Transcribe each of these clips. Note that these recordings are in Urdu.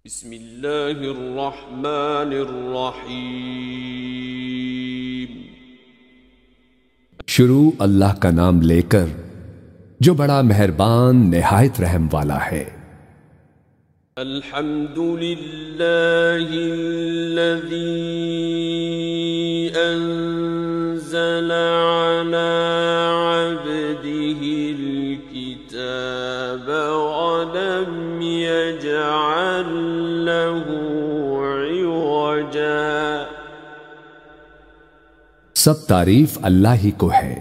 بسم اللہ الرحمن الرحیم۔ شروع اللہ کا نام لے کر جو بڑا مہربان نہایت رحم والا ہے۔ الحمد للہ الذی انزل علی عبده الکتاب ولم یجعل له عوجا۔ سب تعریف اللہ ہی کو ہے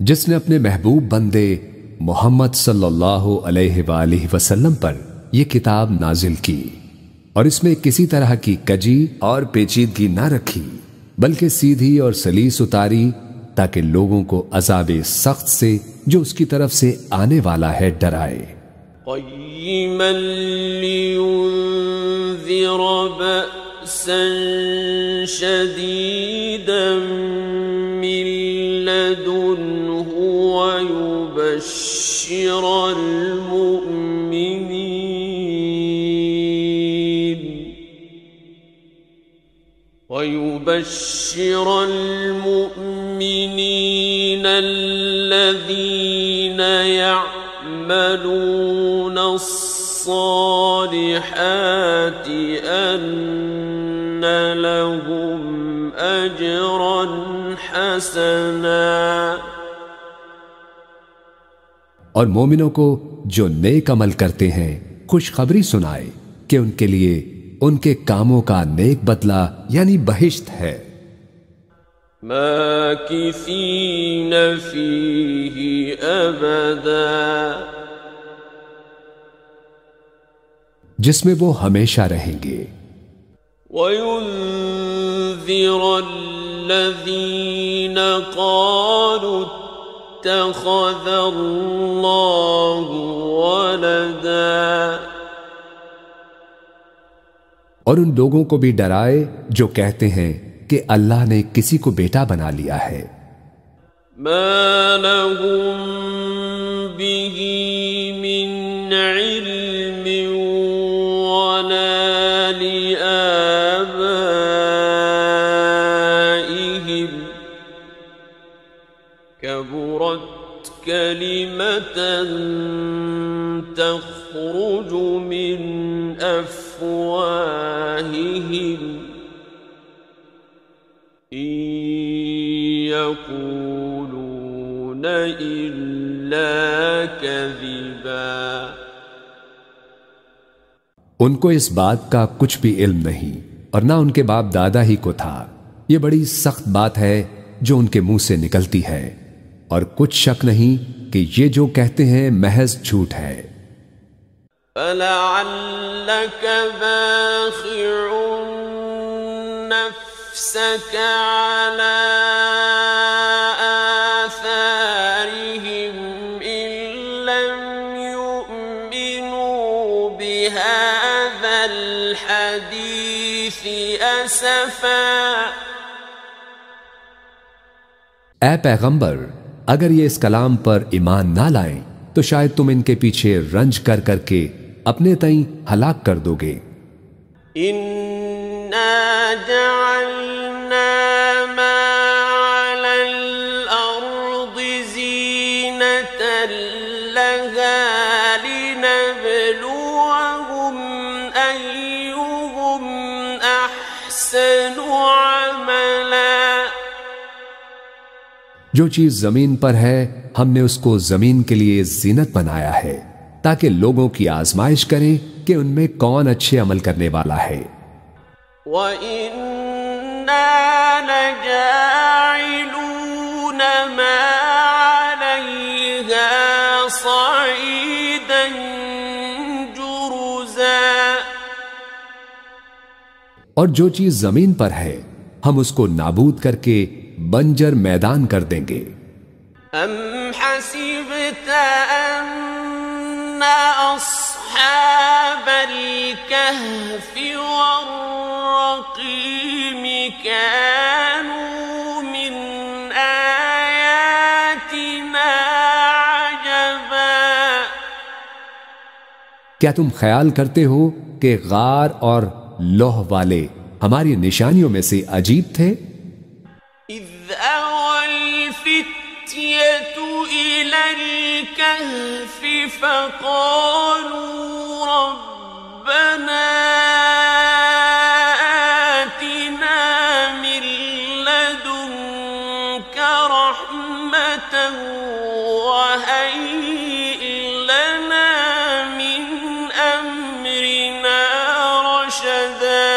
جس نے اپنے محبوب بندے محمد صلی اللہ علیہ وآلہ وسلم پر یہ کتاب نازل کی اور اس میں کسی طرح کی کجی اور پیچیدگی نہ رکھی بلکہ سیدھی اور سلیس اتاری تاکہ لوگوں کو عذاب سخت سے جو اس کی طرف سے آنے والا ہے ڈرائے۔ قیما لینذر بأسا شدیدا من لدنہ ويبشر المؤمنين الذين يعملون الصالحات أن لهم أجرا حسنا۔ اور مومنوں کو جو نیک عمل کرتے ہیں خوشخبری سنائے کہ ان کے لیے ان کے کاموں کا نیک بدلہ یعنی بہشت ہے۔ ماکثین فیہ ابدا، جس میں وہ ہمیشہ رہیں گے۔ وَيُنذِرَ الَّذِينَ قَالُوا اتَّخَذَ اللَّهُ وَلَدًا، اور ان لوگوں کو بھی ڈرائے جو کہتے ہیں کہ اللہ نے کسی کو بیٹا بنا لیا ہے۔ ما لهم به من علم ولا لآبائهم، كبرت كلمة تخرج من أفواههم إن يقولون إلا كذبا۔ ان کو اس بات کا کچھ بھی علم نہیں اور نہ ان کے باپ دادا ہی کو تھا۔ یہ بڑی سخت بات ہے جو ان کے منہ سے نکلتی ہے، اور کچھ شک نہیں کہ یہ جو کہتے ہیں محض جھوٹ ہے۔ فَلَعَلَّكَ بَاخِعٌ نَفْسَكَ عَلَىٰ آثَارِهِمْ إِن لَّمْ يُؤْمِنُوا بِهَٰذَا الْحَدِيثِ أَسَفًا۔ اے پیغمبر، اگر یہ اس کلام پر ایمان نہ لائیں تو شاید تم ان کے پیچھے رنج کر کر کے اپنے تئیں ہلاک کر دو گے۔ اِنَّا جَعَلْنَا مَا عَلَى الْأَرْضِ زِينَةً لَهَا لِنَبْلُوَهُمْ أَيُّهُمْ أَحْسَنُ عَمَلًا۔ جو چیز زمین پر ہے ہم نے اس کو زمین کے لیے زینت بنایا ہے تاکہ لوگوں کی آزمائش کریں کہ ان میں کون اچھے عمل کرنے والا ہے۔ وَإِنَّا لَجَاعِلُونَ مَا عَلَيْهَا صَعِيدًا جُرُزًا۔ اور جو چیز زمین پر ہے ہم اس کو نابود کر کے بنجر میدان کر دیں گے۔ ام حسبت ان اصحاب الكهف والرقيم كانوا من آياتنا عجبا۔ کیا تم خیال کرتے ہو کہ غار اور لوح والے ہماری نشانیوں میں سے عجیب تھے؟ اذ اوى الفتية الى الكهف فقالوا ربنا آتنا من لدنك رحمة وهيئ لنا من أمرنا رشدا.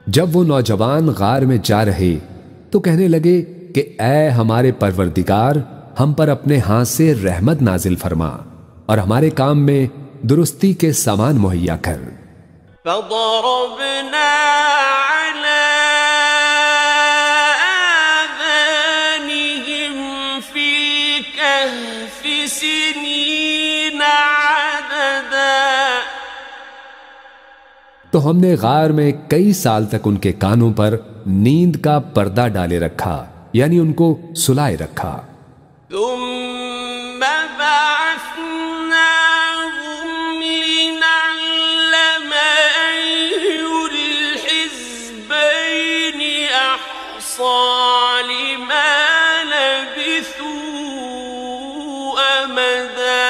جب وہ نوجوان غار میں جا رہے تو کہنے لگے کہ اے ہمارے پروردگار، ہم پر اپنے ہاتھ سے رحمت نازل فرما اور ہمارے کام میں درستی کے سامان مہیا کر. فضربنا على آذانهم في الكهف سنين عددا. تو ہم نے غار میں کئی سال تک ان کے کانوں پر نیند کا پردہ ڈالے رکھا، یعنی ان کو سلائے رکھا. ثم بعثناهم لنعلم أي الحزبين أحصى لما لبثوا أمدا.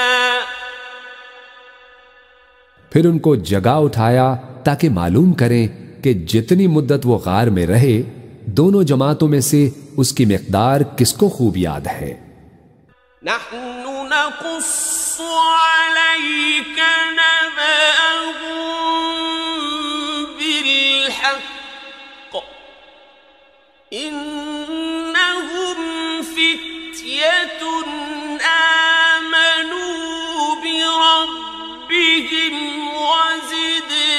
پھر ان کو جگا اٹھایا تاکہ معلوم کریں کہ جتنی مدت وہ غار میں رہے دونوں جماعتوں میں سے اس کی مقدار کس کو خوب یاد ہے. نحن نقص عليك نبأهم بالحق إنهم فتية آمنوا بربهم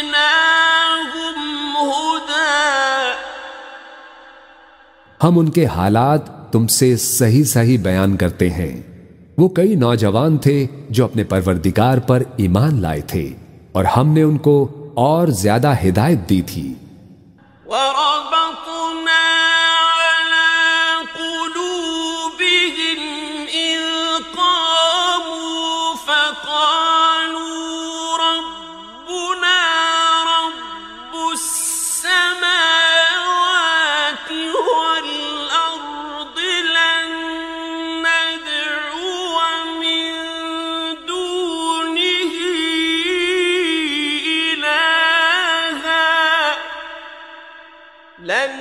وزدناهم هدى. ہم ان کے حالات تم سے صحیح صحیح بیان کرتے ہیں. وہ کئی نوجوان تھے جو اپنے پروردگار پر ایمان لائے تھے اور ہم نے ان کو اور زیادہ ہدایت دی تھی. وربطنا على قلوبهم إذ قاموا فقالوا ربنا رب السماوات والأرض لن ندعو من دونه إلها لن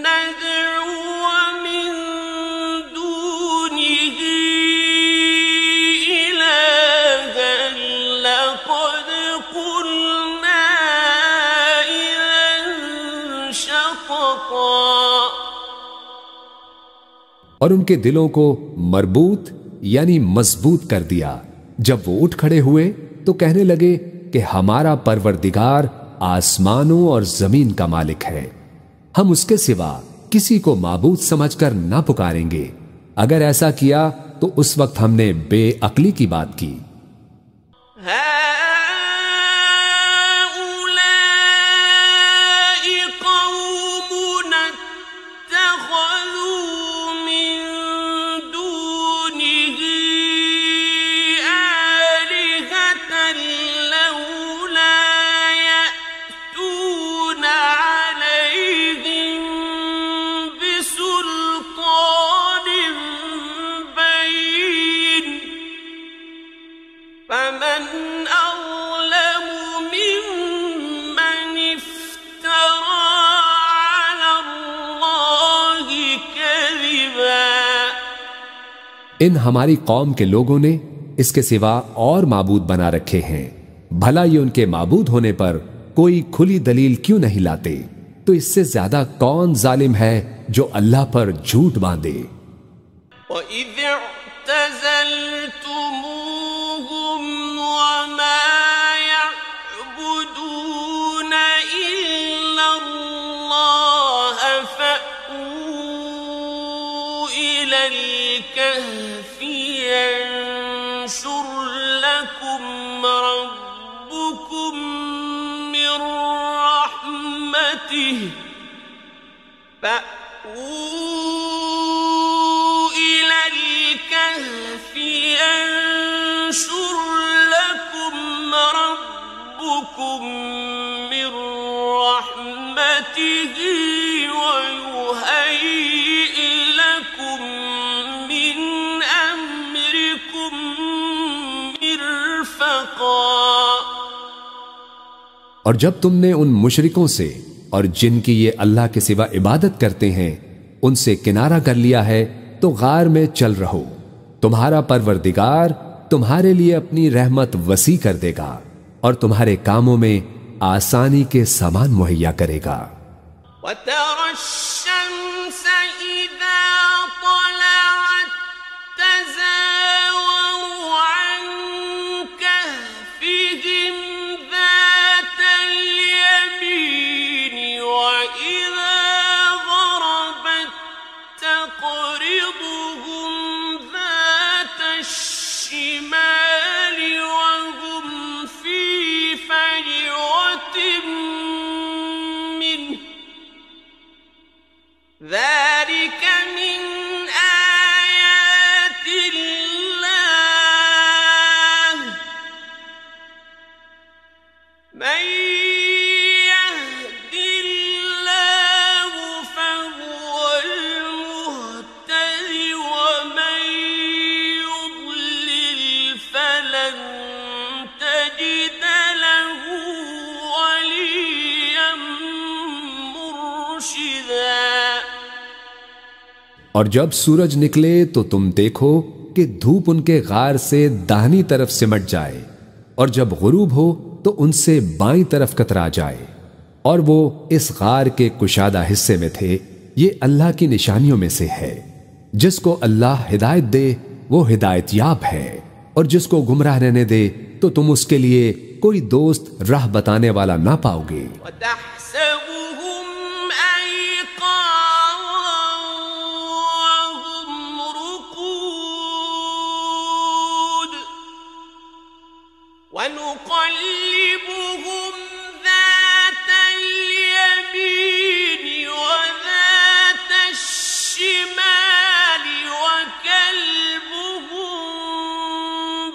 ندعو من دونه إلها لقد قلنا إذا شططا. اور ان کے دلوں کو مربوط یعنی مضبوط کر دیا. جب وہ اٹھ کھڑے ہوئے تو کہنے لگے کہ ہمارا پروردگار آسمانوں اور زمین کا مالک ہے، ہم اس کے سوا کسی کو معبود سمجھ کر نہ پکاریں گے. اگر ایسا کیا تو اس وقت ہم نے بے عقلی کی بات کی. هؤلاء قومنا اتخذوا من دونه آلهة لولا يأتون عليهم بسلطان بين فمن أظلم ممن افترى على الله كذبا. ان ہماری قوم کے لوگوں نے اس کے سوا اور معبود بنا رکھے ہیں، بھلا یہ ان کے معبود ہونے پر کوئی کھلی دلیل کیوں نہیں لاتے؟ تو اس سے زیادہ کون ظالم ہے جو اللہ پر جھوٹ باندھے؟ وَإِذِ اعْتَزَلْتُمُوهُمْ وَمَا يَعْبُدُونَ إِلَّا اللَّهَ فَأْوُوا إِلَى الْكَهْفِ يَنشُرْ لَكُمْ رَبُّكُمْ مِنْ رَحْمَتِهِ فَأْوُوا إِلَى الْكَهْفِ يَنشُرْ لَكُمْ من رحمته ويهيئ لكم من أمركم مرفقا۔ اور جب تم نے ان مشرکوں سے اور جن کی یہ اللہ کے سوا عبادت کرتے ہیں ان سے کنارہ کر لیا ہے تو غار میں چل رہو، تمہارا پروردگار تمہارے لیے اپنی رحمت وسیع کر دے گا اور تمہارے کاموں میں آسانی کے سامان مہیا کرے گا۔ وَتَرَى الشَّمْسَ إِذَا طَلَعَتْ تَزَاوَرُ عَنْ كَهْفِهِمْ ذَاتَ الْيَمِينِ وَإِذَا غَرَبَتْ تَقْرِضُهُمْ ذَاتَ الشِّمَالِ وَهُمْ فِي فَجْوَةٍ مِّنْهُ ذَلِكَ مِنْ آيَاتِ اللَّهِ مَن يَهْدِ اللَّهُ فَهُوَ الْمُهْتَدِ وَمَن يُضْلِلْ فَلَن تَجِدَ لَهُ وَلِيًّا مُّرْشِدًا۔ اور جب سورج نکلے تو تم دیکھو کہ دھوپ ان کے غار سے داہنی طرف سمٹ جائے اور جب غروب ہو تو ان سے بائیں طرف کترا جائے، اور وہ اس غار کے کشادہ حصے میں تھے۔ یہ اللہ کی نشانیوں میں سے ہے، جس کو اللہ ہدایت دے وہ ہدایت یاب ہے، اور جس کو گمراہ رہنے دے تو تم اس کے لیے کوئی دوست راہ بتانے والا نہ پاؤ گے۔ وَتَحْسَبُهُمْ أَيْقَاظًا وَهُمْ رُقُودٌ وَنُقَلِّبُهُمْ ذَاتَ الْيَمِينِ وَذَاتَ الشِّمَالِ وَكَلْبُهُم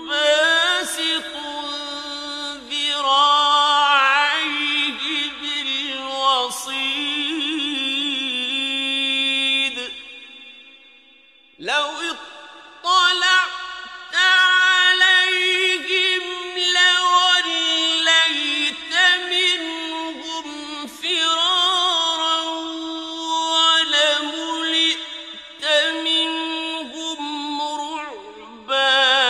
بَاسِطٌ ذِرَاعَيْهِ بِالْوَصِيدِ لَوْ اطَّلَعْتَ عَلَيْهِمْ لَوَلَّيْتَ مِنْهُمْ فِرَارًا وَلَمُلِئْتَ مِنْهُمْ رُعْبًا۔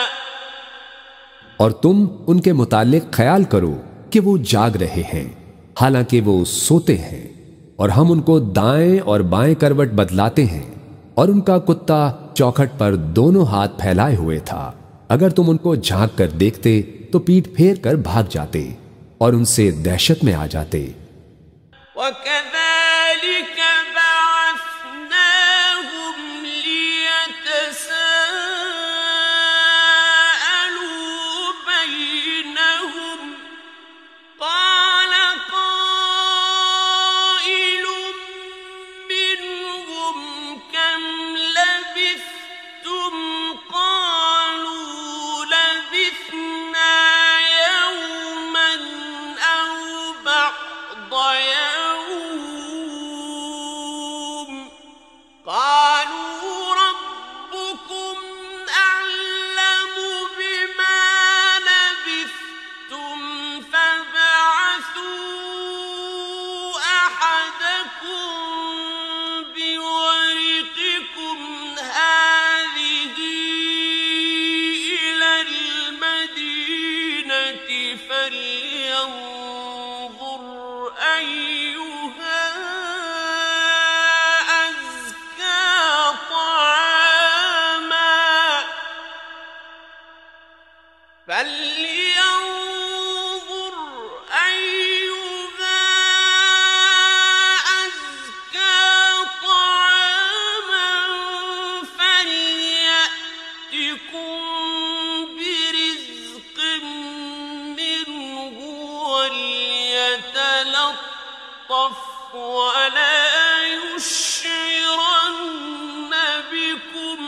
اور تم ان کے متعلق خیال کرو کہ وہ جاگ رہے ہیں حالانکہ وہ سوتے ہیں، اور ہم ان کو دائیں اور بائیں کروٹ بدلاتے ہیں، اور ان کا کتا چوکھٹ پر دونوں ہاتھ پھیلائے ہوئے تھا۔ اگر تم ان کو جھانک کر دیکھتے تو پیٹ پھیر کر بھاگ جاتے اور ان سے دہشت میں آ جاتے۔ وَكَذَلِكَ بَعَثْنَاهُمْ لِيَتَسَاءَلُوا بَيْنَهُمْ قَالَ قَائِلٌ مِّنْهُمْ كَمْ لَبِثْتُمْ قَالُوا لَبِثْنَا يَوْمًا أَوْ بَعْضَ يَوْمٍ قَالُوا رَبُّكُمْ أَعْلَمُ بِمَا لَبِثْتُمْ فَابْعَثُوا أَحَدَكُمْ بِوَرِقِكُمْ هَٰذِهِ إِلَى الْمَدِينَةِ فَلْيَنظُرْ أَيُّهَا أَزْكَىٰ طَعَامًا فَلْيَأْتِكُم بِرِزْقٍ مِّنْهُ وَلْيَتَلَطَّفْ وَلَا يُشْعِرَنَّ بِكُمْ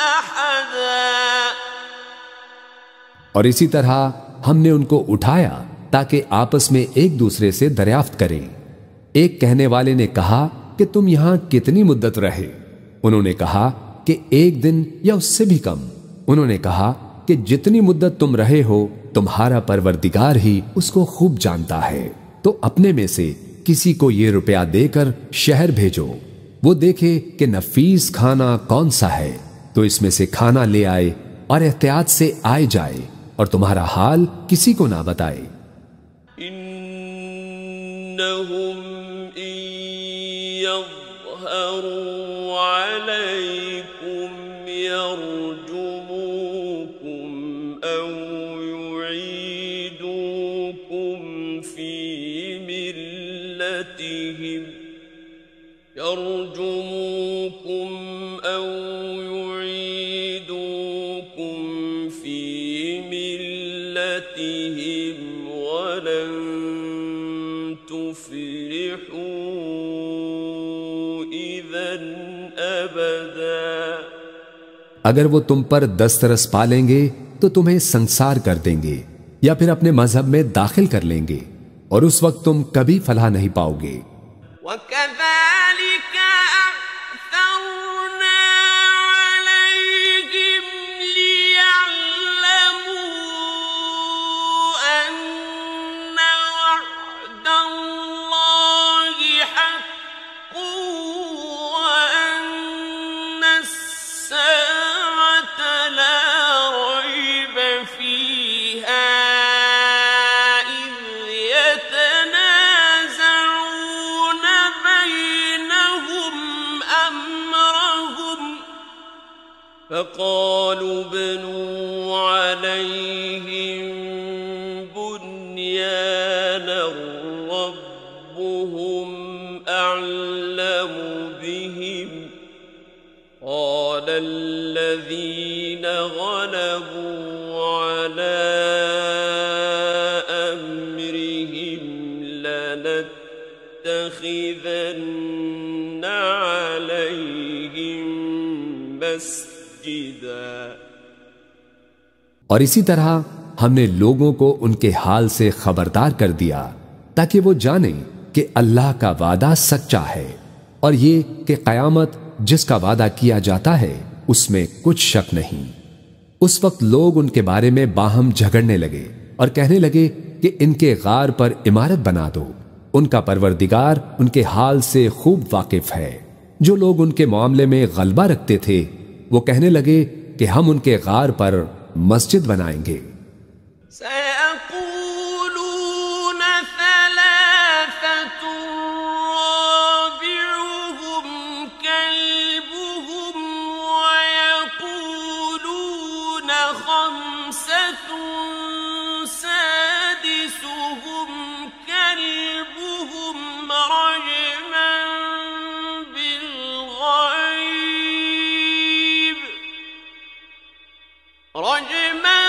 أَحَدًا۔ اور اسی طرح ہم نے ان کو اٹھایا تاکہ آپس میں ایک دوسرے سے دریافت کریں۔ ایک کہنے والے نے کہا کہ تم یہاں کتنی مدت رہے؟ انہوں نے کہا کہ 1 دن یا اس سے بھی کم۔ انہوں نے کہا کہ جتنی مدت تم رہے ہو تمہارا پروردگار ہی اس کو خوب جانتا ہے، تو اپنے میں سے کسی کو یہ روپیہ دے کر شہر بھیجو، وہ دیکھے کہ نفیس کھانا کون سا ہے تو اس میں سے کھانا لے آئے اور احتیاط سے آئے جائے اور تمہارا حال کسی کو نہ بتائے۔ إنهم إن يظهروا عليكم يرجموكم أو يعيدوكم في ملتهم ولن تفلحوا إذا أبدا۔ اگر وہ تم پر دسترس پالیں گے تو تمہیں سنسار کر دیں گے یا پھر اپنے مذہب میں داخل کر لیں گے، اور اس وقت تم کبھی فلاح نہیں پاؤ گے۔ وَكَذَلِكَ أَعْثَرْنَا عَلَيْهِمْ لِيَعْلَمُوا أَنَّ وَعْدَ اللَّهِ حَقٌّ وَأَنَّ السَّاعَةَ لَا رَيْبَ فِيهَا إِذْ يَتَنَازَعُونَ بَيْنَهُمْ أَمْرَهُمْ فَقَالُوا ابْنُوا عَلَيْهِم بُنْيَانًا رَّبُّهُمْ أَعْلَمُ بِهِمْ قَالَ الَّذِينَ غَلَبُوا عَلَىٰ أَمْرِهِمْ لَنَتَّخِذَنَّ عَلَيْهِمْ مَسْجِدًا۔ اور اسی طرح ہم نے لوگوں کو ان کے حال سے خبردار کر دیا تاکہ وہ جانیں کہ اللہ کا وعدہ سچا ہے، اور یہ کہ قیامت جس کا وعدہ کیا جاتا ہے اس میں کچھ شک نہیں۔ اس وقت لوگ ان کے بارے میں باہم جھگڑنے لگے اور کہنے لگے کہ ان کے غار پر عمارت بنا دو، ان کا پروردگار ان کے حال سے خوب واقف ہے۔ جو لوگ ان کے معاملے میں غلبہ رکھتے تھے وہ کہنے لگے کہ ہم ان کے غار پر مسجد بنائیں گے۔ سَيَقُولُونَ ثَلَاثَةٌ رَّابِعُهُمْ كَلْبُهُمْ وَيَقُولُونَ خَمْسَةٌ سَادِسُهُمْ كَلْبُهُمْ رَجْمًا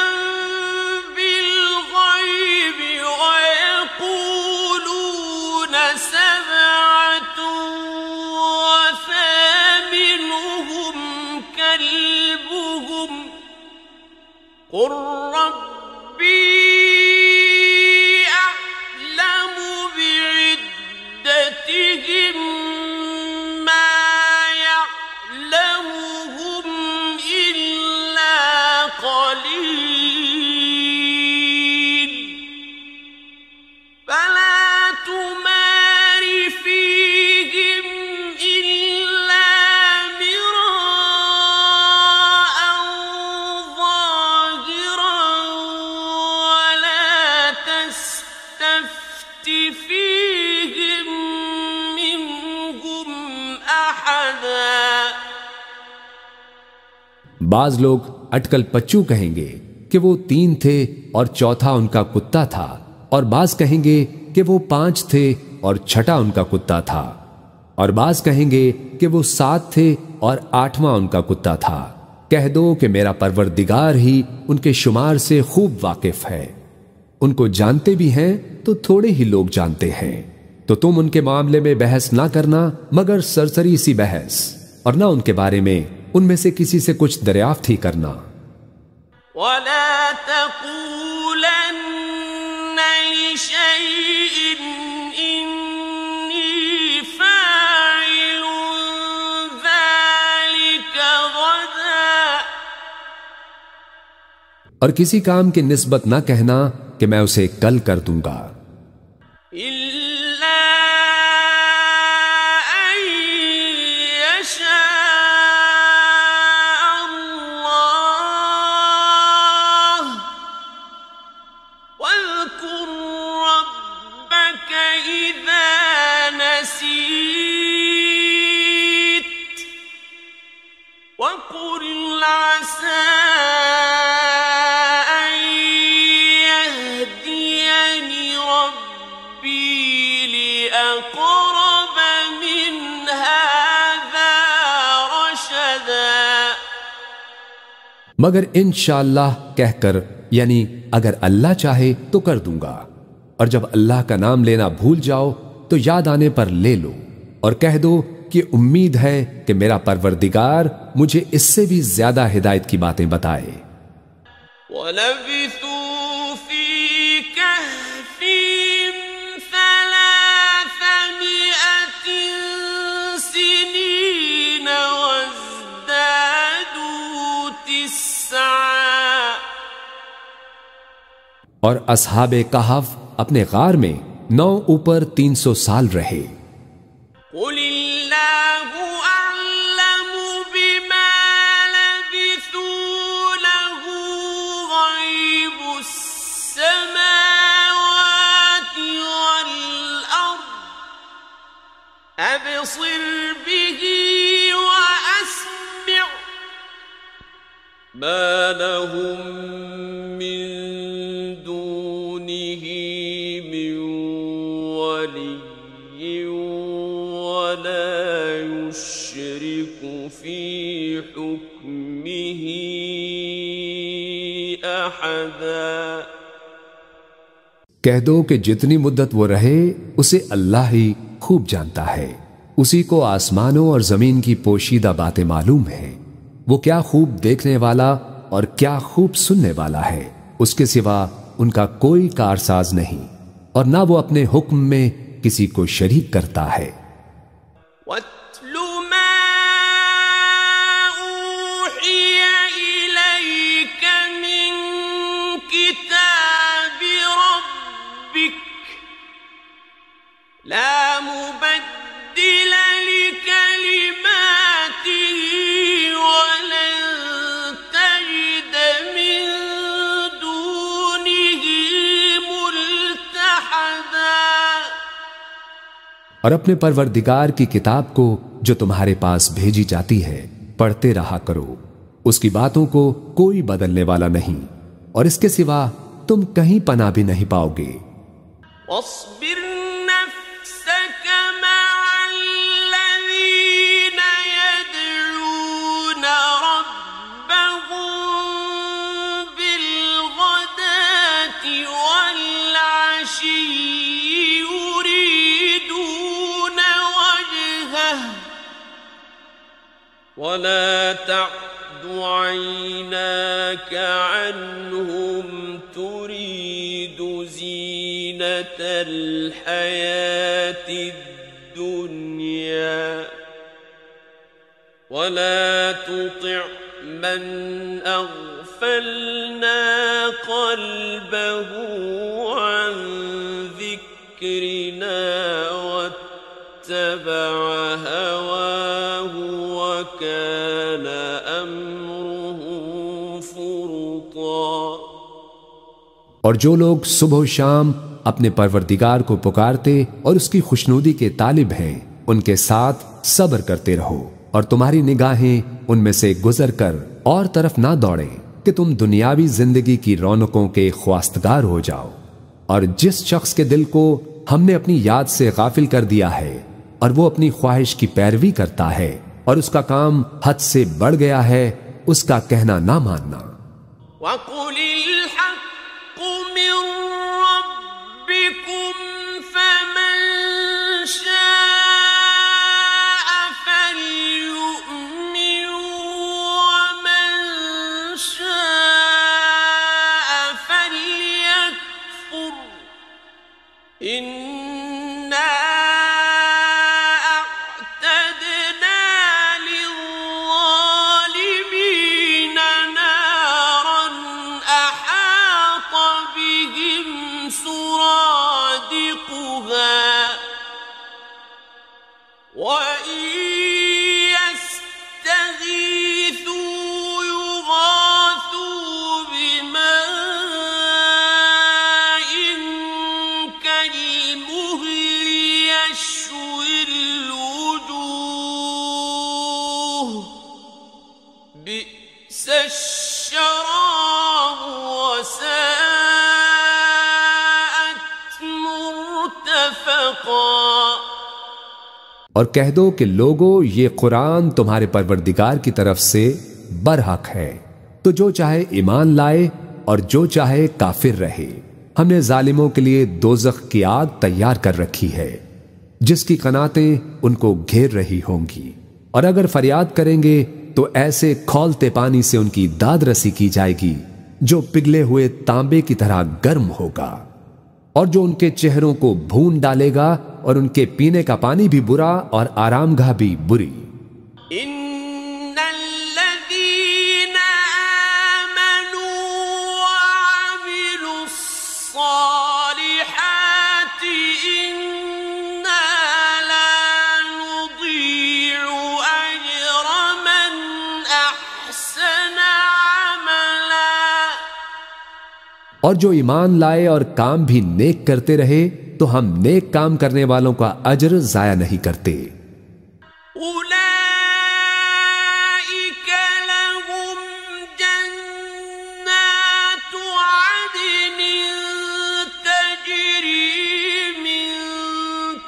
بِالْغَيْبِ وَيَقُولُونَ سَبْعَةٌ وَثَامِنُهُمْ كَلْبُهُمْ قُل رَّبِّي أَعْلَمُ بِعِدَّتِهِم مَّا يَعْلَمُهُمْ إِلَّا قَلِيلٌ فَلَا تُمَارِ فِيهِمْ إِلَّا مِرَاءً ظَاهِرًا وَلَا تَسْتَفْتِ فِيهِم مِّنْهُمْ أَحَدًا۔ بعض لوگ اٹکل پچو کہیں گے کہ وہ 3 تھے اور چوتھا ان کا کتا تھا، اور بعض کہیں گے کہ وہ 5 تھے اور چھٹا ان کا کتا تھا، اور بعض کہیں گے کہ وہ 7 تھے اور 8واں ان کا کتا تھا۔ کہہ دو کہ میرا پروردگار ہی ان کے شمار سے خوب واقف ہے، ان کو جانتے بھی ہیں تو تھوڑے ہی لوگ جانتے ہیں، تو تم ان کے معاملے میں بحث نہ کرنا مگر سرسری سی بحث، اور نہ ان کے بارے میں ان میں سے کسی سے کچھ دریافت ہی کرنا۔ وَلَا تَقُولَنَّ شيء إني فاعل ذلك غدا. اور کسی کام کی نسبت نہ کہنا کہ میں اسے کل کر دوں گا. مگر انشاءاللہ کہہ کر، یعنی اگر اللہ چاہے تو کر دوں گا، اور جب اللہ کا نام لینا بھول جاؤ تو یاد آنے پر لے لو، اور کہہ دو کہ امید ہے کہ میرا پروردگار مجھے اس سے بھی زیادہ ہدایت کی باتیں بتائے. وَلَبِثُوا فِي كَهْفِهِمْ 300 سِنِينَ وَازْدَادُوا 9. اور اصحاب کہف اپنے غار میں 9 اوپر 300 سال رہے. قُلِ اللَّهُ أَعْلَمُ بِمَا لَبِثُوا لَهُ غَيْبُ السَّمَاوَاتِ وَالْأَرْضِ أَبْصِرْ بِهِ وَأَسْمِعْ مَا لَهُم مِّن دُونِهِ مِن وَلِيٍّ وَلَا يُشْرِكُ فِي حُكْمِهِ أَحَدًا. کہہ دو کہ جتنی مدت وہ رہے اسے اللہ ہی خوب جانتا ہے. اسی کو آسمانوں اور زمین کی پوشیدہ باتیں معلوم ہیں. وہ کیا خوب دیکھنے والا اور کیا خوب سننے والا ہے. اس کے سوا ان کا کوئی کارساز نہیں، اور نہ وہ اپنے حکم میں کسی کو شریک کرتا ہے. وَاتْلُ مَا أُوحِيَ إِلَيْكَ مِن كِتَابِ رَبِّكَ لَا مُبَدِّلَ لِكَلِمَاتِهِ وَلَن تَجِدَ مِن دُونِهِ مُلْتَحَدًا. اور اپنے پروردگار کی کتاب کو جو تمہارے پاس بھیجی جاتی ہے پڑھتے رہا کرو. اس کی باتوں کو کوئی بدلنے والا نہیں، اور اس کے سوا تم کہیں پناہ بھی نہیں پاؤ گے. واصبر نفسك مع الذين يدعون ربهم بالغداة والعشي يريدون وجهه ولا تعد عيناك عنهم تريد زينة الحياة الدنيا ولا تطع من أغفلنا قلبه عن ذكرنا واتبع هواه وكان أمره فرطا. اور جو لوگ صبح و شام اپنے پروردگار کو پکارتے اور اس کی خوشنودی کے طالب ہیں، ان کے ساتھ صبر کرتے رہو، اور تمہاری نگاہیں ان میں سے گزر کر اور طرف نہ دوڑیں کہ تم دنیاوی زندگی کی رونقوں کے خواستگار ہو جاؤ. اور جس شخص کے دل کو ہم نے اپنی یاد سے غافل کر دیا ہے اور وہ اپنی خواہش کی پیروی کرتا ہے اور اس کا کام حد سے بڑھ گیا ہے، اس کا کہنا نہ ماننا. وَقُلِ الْحَقُّ مِن رَّبِّكُمْ فَمَن شَاءَ فَلْيُؤْمِنْ وَمَن شَاءَ فَلْيَكْفُرْ إنا أعتدنا للظالمين نارا أحاط بهم سرادقها وإن يستغيثوا يغاثوا بماء كالمهل يشوي الوجوه بئس الشراب وساءت مرتفقا۔ اور کہہ دو کہ لوگو یہ قرآن تمہارے پروردگار کی طرف سے برحق ہے، تو جو چاہے ایمان لائے اور جو چاہے کافر رہے۔ ہم نے ظالموں کے لیے دوزخ کی آگ تیار کر رکھی ہے جس کی قناتیں ان کو گھیر رہی ہوں گی، اور اگر فریاد کریں گے تو ایسے کھولتے پانی سے ان کی داد رسی کی جائے گی جو پگھلے ہوئے تانبے کی طرح گرم ہوگا، اور جو ان کے چہروں کو بھون ڈالے گا، اور ان کے پینے کا پانی بھی برا اور آرام گاہ بھی بری۔ إن الذين آمنوا وعملوا الصالحات إنا لا نضيع أجر من أحسن عملا۔ اور جو ایمان لائے اور کام بھی نیک کرتے رہے تو ہم نیک کام کرنے والوں کا اجر ضائع نہیں کرتے۔ أولئك لهم جنات عدن تجري من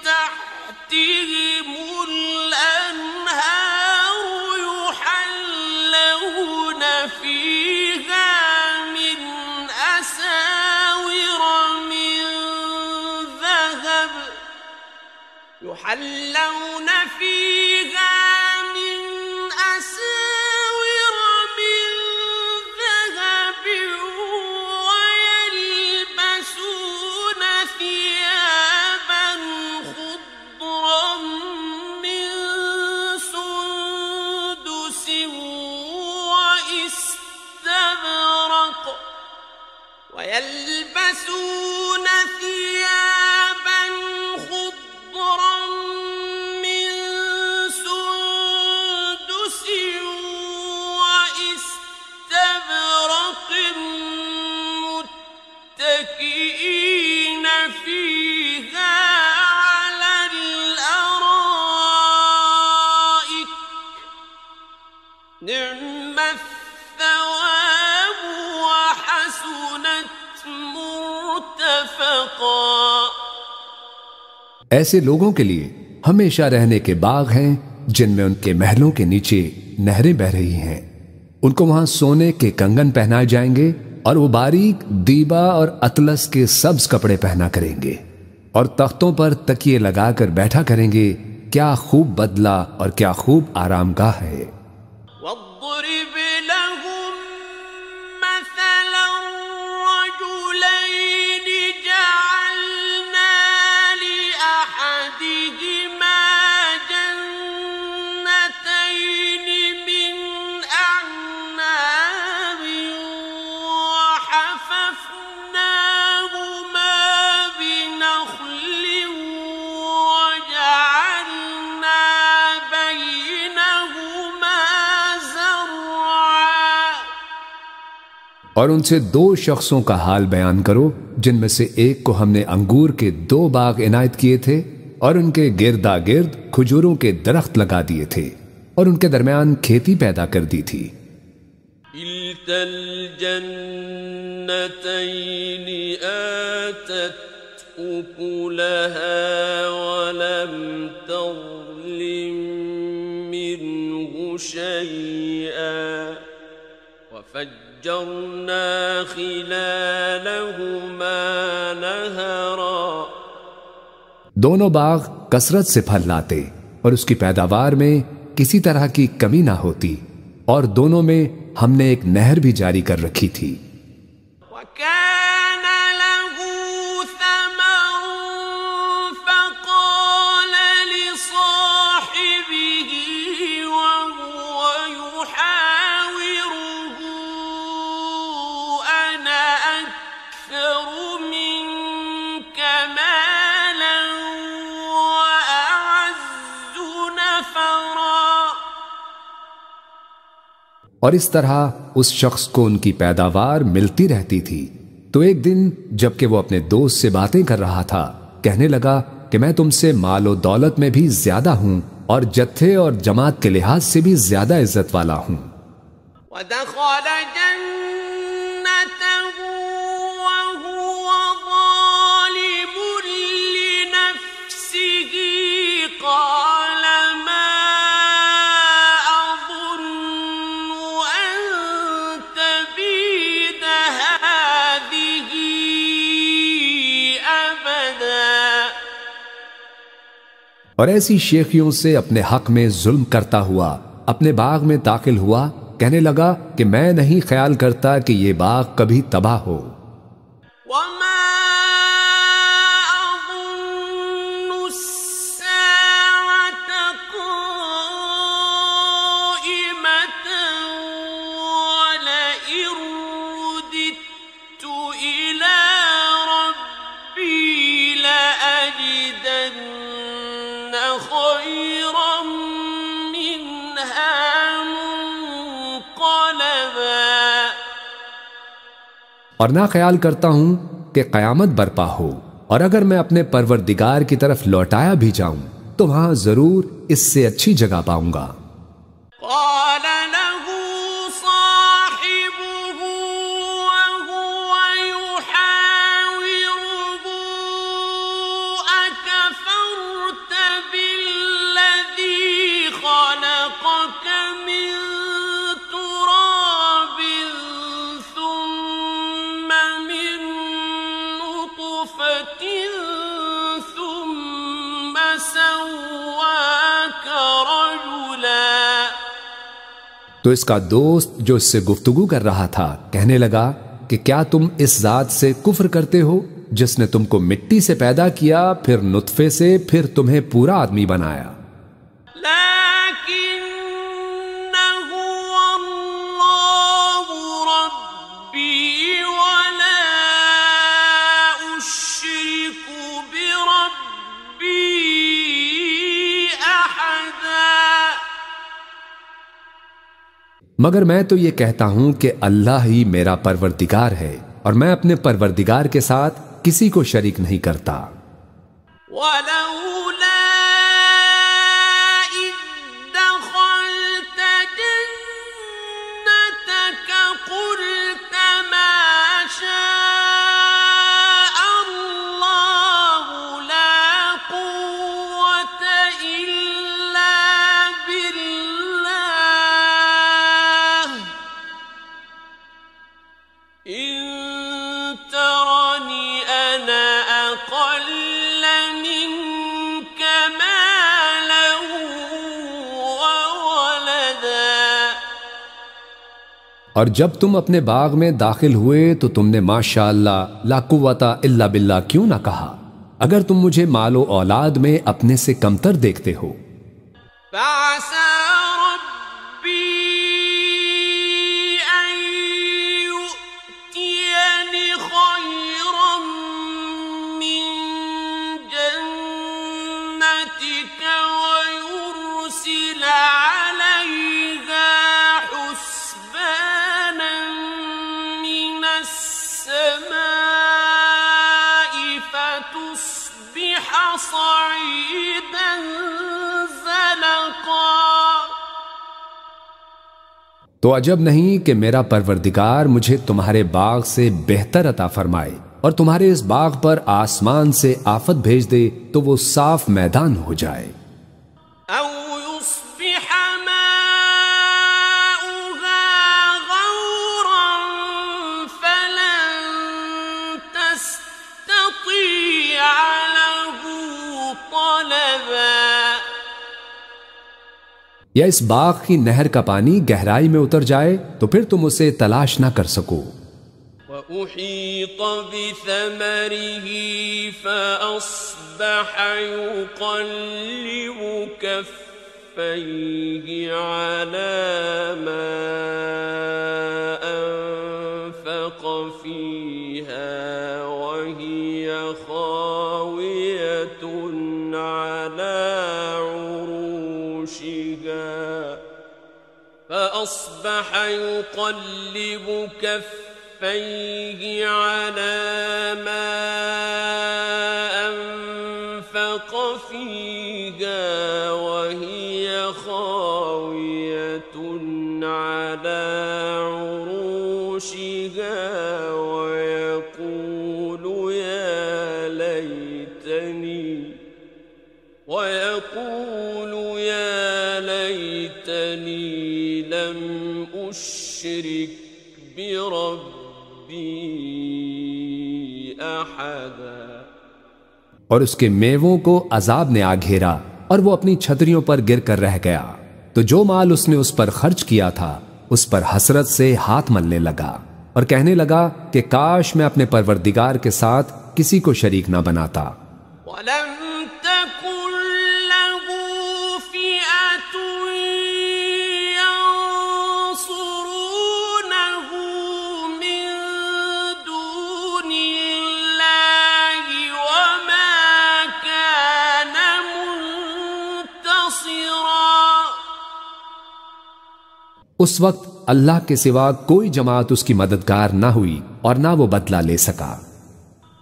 تحتهم الأنهار يحلون فيها من أساور من ذهب يحلون فيها من أساور من ذهب ويلبسون ثيابا خضرا من سندس واستبرق ويلبسون ثيابا خضرا من سندس واستبرق متكئين فيها على الأرائك نعم الثواب وحسنت مرتفقا۔ ایسے لوگوں کے لیے ہمیشہ رہنے کے باغ ہیں جن میں ان کے محلوں کے نیچے نہریں بہ رہی ہیں، ان کو وہاں سونے کے کنگن پہنائے جائیں گے اور وہ باریک دیبا اور اطلس کے سبز کپڑے پہنا کریں گے، اور تختوں پر تکیے لگا کر بیٹھا کریں گے۔ کیا خوب بدلہ اور کیا خوب آرام گاہ ہے۔ واضرب لهم مثلا الرجلين جعلنا لأحدهما جنتين من أعناب وحففناهما بنخل وجعلنا بينهما زرعا۔ اور ان سے دو شخصوں کا حال بیان کرو جن میں سے ایک کو ہم نے انگور کے 2 باغ عنایت کیے تھے اور ان کے گردا گرد کھجوروں کے درخت لگا دیے تھے اور ان کے درمیان کھیتی پیدا کر دی تھی۔ كلتا الجنتين آتت أكلها ولم تظلم منه شيئا وفجرنا خلالهما نهرا۔ دونوں باغ کثرت سے پھل لاتے اور اس کی پیداوار میں کسی طرح کی کمی نہ ہوتی، اور دونوں میں ہم نے ایک نہر بھی جاری کر رکھی تھی۔ وكان له ثمر اور اس طرح اس شخص کو ان کی پیداوار ملتی رہتی تھی۔ تو ایک دن جب کہ وہ اپنے دوست سے باتیں کر رہا تھا، کہنے لگا کہ میں تم سے مال و دولت میں بھی زیادہ ہوں اور جتھے اور جماعت کے لحاظ سے بھی زیادہ عزت والا ہوں۔ وَدَخَلَ جَنَّتَهُ وَهُوَ ظَالِمٌ لِنَفْسِهِ قَالَ مَا أَظُنُّ أَن تَبِيدَ هَٰذِهِ أَبَدًا۔ اور ایسی شیخیوں سے اپنے حق میں ظلم کرتا ہوا اپنے باغ میں داخل ہوا، کہنے لگا کہ میں نہیں خیال کرتا کہ یہ باغ کبھی تباہ ہو۔ وَمَا أَظُنُّ السَّاعَةَ قَائِمَةً وَلَئِن رُّدِدتُّ إِلَىٰ رَبِّي لَأَجِدَنَّ خَيْرًا مِّنْهَا منقلبا۔ اور نہ خیال کرتا ہوں کہ قیامت برپا ہو، اور اگر میں اپنے پروردگار کی طرف لوٹایا بھی جاؤں تو وہاں ضرور اس سے اچھی جگہ پاؤں گا۔ قال له صاحبه وهو يحاوره أكفرت بالذي خلقك من تراب ثم من نطفة ثم سواك رجلا۔ تو اس کا دوست جو اس سے گفتگو کر رہا تھا کہنے لگا کہ کیا تم اس ذات سے کفر کرتے ہو جس نے تم کو مٹی سے پیدا کیا، پھر نطفے سے، پھر تمہیں پورا آدمی بنایا۔ لكن هو الله ربي ولا أشرك بربي أحدا۔ مگر میں تو یہ کہتا ہوں کہ اللہ ہی میرا پروردگار ہے، اور میں اپنے پروردگار کے ساتھ کسی کو شریک نہیں کرتا۔ ولولا إذ دخلت جنتك قلت ما شاء الله لا قوة إلا بالله إن ترني أنا أقل منك مالا وولدا۔ اور جب تم اپنے باغ میں داخل ہوئے تو تم نے ماشاء اللہ لا قوت الا باللہ کیوں نہ کہا، اگر تم مجھے مال و اولاد میں اپنے سے کمتر دیکھتے ہو۔ فعسى ربي أن يؤتيني خيرا من جنتك ويرسل عليها حسبانا من السماء فتصبح صعيدا زلقا۔ تو عجب نہیں کہ میرا پروردگار مجھے تمہارے باغ سے بہتر عطا فرمائے اور تمہارے اس باغ پر آسمان سے آفت بھیج دے تو وہ صاف میدان ہو جائے۔ أو يصبح ماؤها غورا فلن تستطيع له طلبا۔ یا اس باغ کی نہر کا پانی گہرائی میں اتر جائے تو پھر تم اسے تلاش نہ کر سکو۔ وأحيط بثمره فأصبح يقلب كفيه على ما أنفق فيها وهي خاوية على عروشها فأصبح يقلب كفيه على ما أنفق فيها وهي خاوية على عروشها ويقول يا ليتني لم أشرك بربي أحدا. اور اس کے میووں کو عذاب نے آ گھیرا اور وہ اپنی چھتریوں پر گر کر رہ گیا، تو جو مال اس نے اس پر خرچ کیا تھا اس پر حسرت سے ہاتھ ملنے لگا اور کہنے لگا کہ کاش میں اپنے پروردگار کے ساتھ کسی کو شریک نہ بناتا. وَلَمْ تَكُنْ لَهُ فِئَةٌ يَنصُرُونَهُ مِن دُونِ اللَّهِ وَمَا كَانَ مُنتَصِرًا. اس وقت اللہ کے سوا کوئی جماعت اس کی مددگار نہ ہوئی اور نہ وہ بدلہ لے سکا.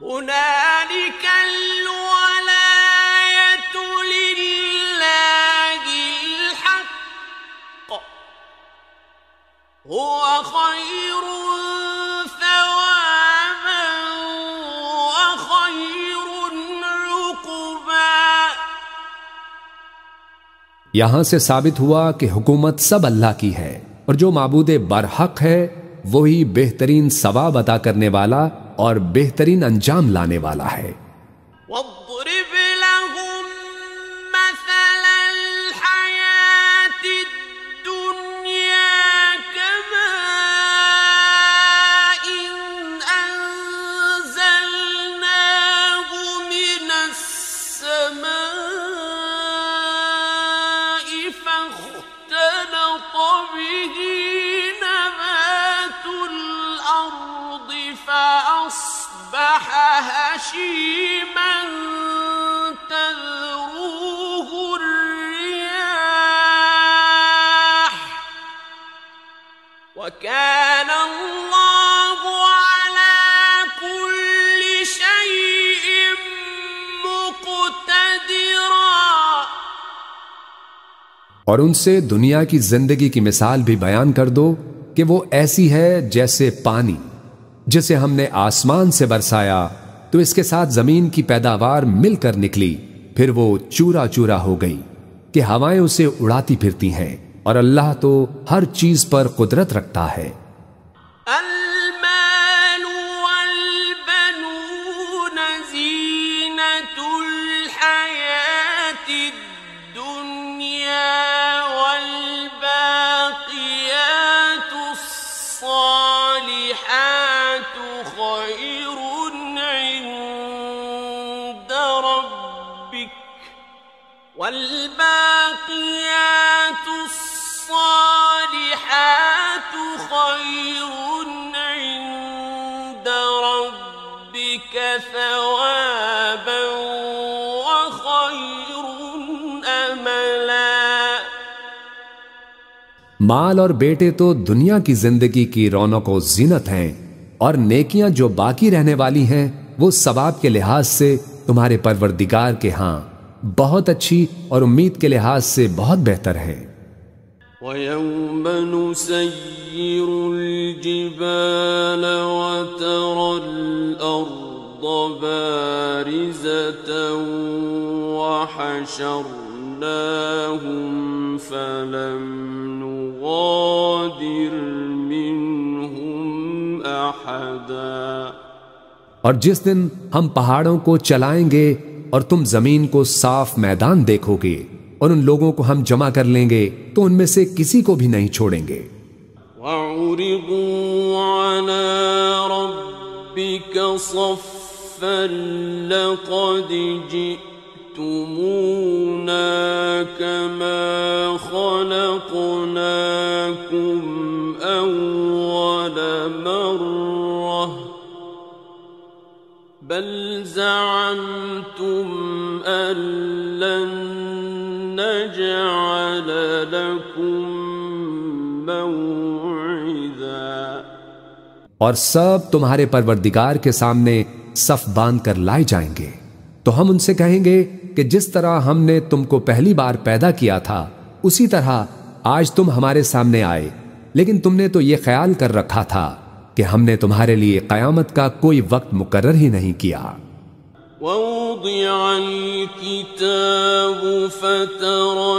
هُنَالِكَ الْوَلَایَةُ لِلَّهِ الْحَقِّ هُوَ خَيْرٌ ثَوَابًا وَخَيْرٌ عُقْبًا. یہاں سے ثابت ہوا کہ حکومت سب اللہ کی ہے اور جو معبود برحق ہے وہی بہترین ثواب عطا کرنے والا اور بہترین انجام لانے والا ہے. وَاضْرِبْ لَهُم مَّثَلَ الْحَيَاةِ الدُّنْيَا كَمَاءٍ أَنزَلْنَاهُ مِنَ السَّمَاءِ فَاخْتَلَطَ بِهِ نَبَاتُ الْأَرْضِ فَأَصْبَحَ هَشِيمًا تَذْرُوهُ الرِّيَاحُ وَكَانَ اللَّهُ عَلَى كُلِّ شَيْءٍ مُقْتَدِرًا. اور ان سے دنیا کی زندگی کی مثال بھی بیان کر دو کہ وہ ایسی ہے جیسے پانی جسے ہم نے آسمان سے برسایا تو اس کے ساتھ زمین کی پیداوار مل کر نکلی، پھر وہ چورا چورا ہو گئی کہ ہوائیں اسے اڑاتی پھرتی ہیں، اور اللہ تو ہر چیز پر قدرت رکھتا ہے. المال والبنون زينة الحياة الدنيا والباقيات الصالحات خير عند ربك والباقيات الصالحات خير عند ربك ثوابا وخير املا. مال اور بیٹے تو دنیا کی زندگی کی رونق و زینت ہیں، اور نیکیاں جو باقی رہنے والی ہیں وہ ثواب کے لحاظ سے تمہارے پروردگار کے ہاں بہت اچھی اور امید کے لحاظ سے بہت بہتر ہے. وَيَوْمَ نُسَيِّرُ الْجِبَالَ وَتَرَى الْأَرْضَ بَارِزَةً وَحَشَرْنَاهُمْ فَلَمْ نُغَادِرْ مِنْهُمْ أَحَدًا. اور جس دن ہم پہاڑوں کو چلائیں گے اور تم زمین کو صاف میدان دیکھو گے اور ان لوگوں کو ہم جمع کر لیں گے تو ان میں سے کسی کو بھی نہیں چھوڑیں گے. وَعُرِضُوا عَلَى رَبِّكَ صَفًّا لَقَدْ جِئْتُمُونَا كَمَا خَلَقْنَاكُمْ أَوَّلَ مَرَّةٍ بَلْ زَعَمْتُمْ أَن لَّن نَّجْعَلَ لَكُم مَّوْعِدًا اور سب تمہارے پروردگار کے سامنے صف باندھ کر لائے جائیں گے، تو ہم ان سے کہیں گے کہ جس طرح ہم نے تم کو پہلی بار پیدا کیا تھا اسی طرح آج تم ہمارے سامنے آئے، لیکن تم نے تو یہ خیال کر رکھا تھا کہ ہم نے تمہارے لیے قیامت کا کوئی وقت مقرر ہی نہیں کیا۔ ووضع الكتاب فترى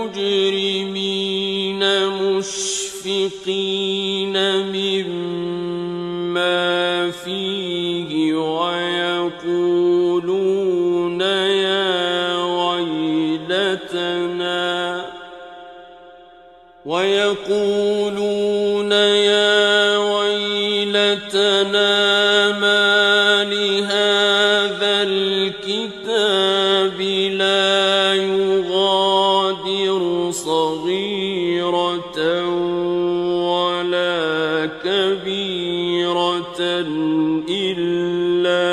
المجرمين مشفقين مما فيه ويقولون يا ويلتنا ما لهذا الكتاب لا يغادر صغيرة ولا كبيرة إلا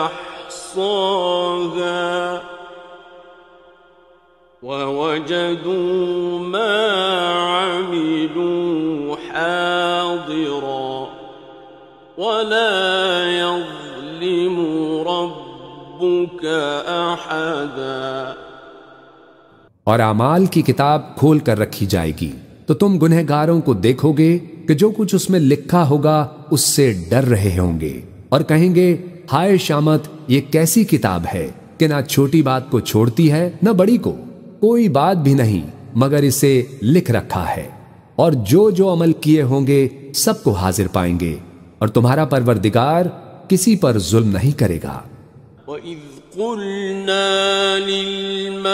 أحصاها ووجدوا ما عملوا حاضرا ولا يظلم ربك أحدا۔ اور اعمال کی کتاب کھول کر رکھی جائے گی تو تم گنہگاروں کو دیکھو گے کہ جو کچھ اس میں لکھا ہوگا اس سے ڈر رہے ہوں گے اور کہیں گے ہائے شامت، یہ کیسی کتاب ہے کہ نہ چھوٹی بات کو چھوڑتی ہے نہ بڑی کو، کوئی بات بھی نہیں مگر اسے لکھ رکھا ہے، اور جو جو عمل کیے ہوں گے سب کو حاضر پائیں گے، اور تمہارا پروردگار کسی پر ظلم نہیں کرے گا۔ وَإِذْ قُلْنَا لِلْمَلَائِكَةِ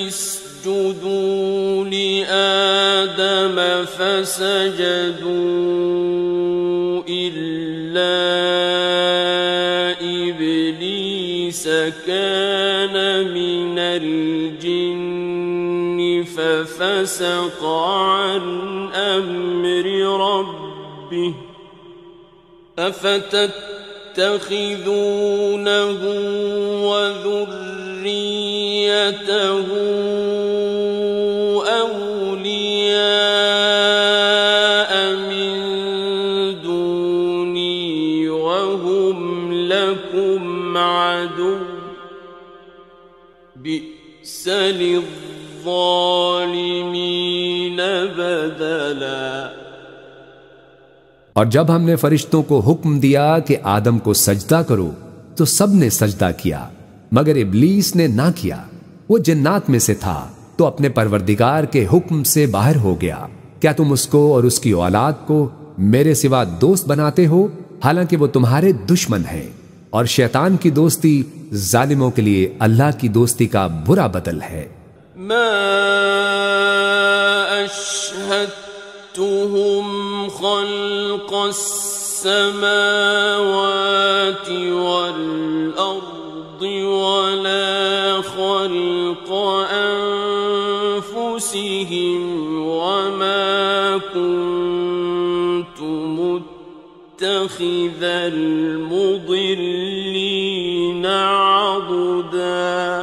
اسْجُدُوا لِآدَمَ فَسَجَدُوا إِلَّا إِبْلِيسَ كَانَ مِنَ الْجِنِّ فَفَسَقَ عَنْ أَمْرِ رَبِّهِ أَفَتَتَّخِذُونَهُ وَذُرِّيَّتَهُ أَوْلِيَاءَ مِن دُونِي وَهُمْ لَكُمْ عَدُوٌّ بِئْسَ لِلظَّالِمِينَ بَدَلًا۔ اور جب ہم نے فرشتوں کو حکم دیا کہ آدم کو سجدہ کرو تو سب نے سجدہ کیا مگر ابلیس نے نہ کیا، وہ جنات میں سے تھا تو اپنے پروردگار کے حکم سے باہر ہو گیا۔ کیا تم اس کو اور اس کی اولاد کو میرے سوا دوست بناتے ہو حالانکہ وہ تمہارے دشمن ہیں، اور شیطان کی دوستی ظالموں کے لیے اللہ کی دوستی کا برا بدل ہے۔ ما أشهدتهم خلق السماوات والأرض ولا خلق أنفسهم وما كنت متخذ المضلين عضدا۔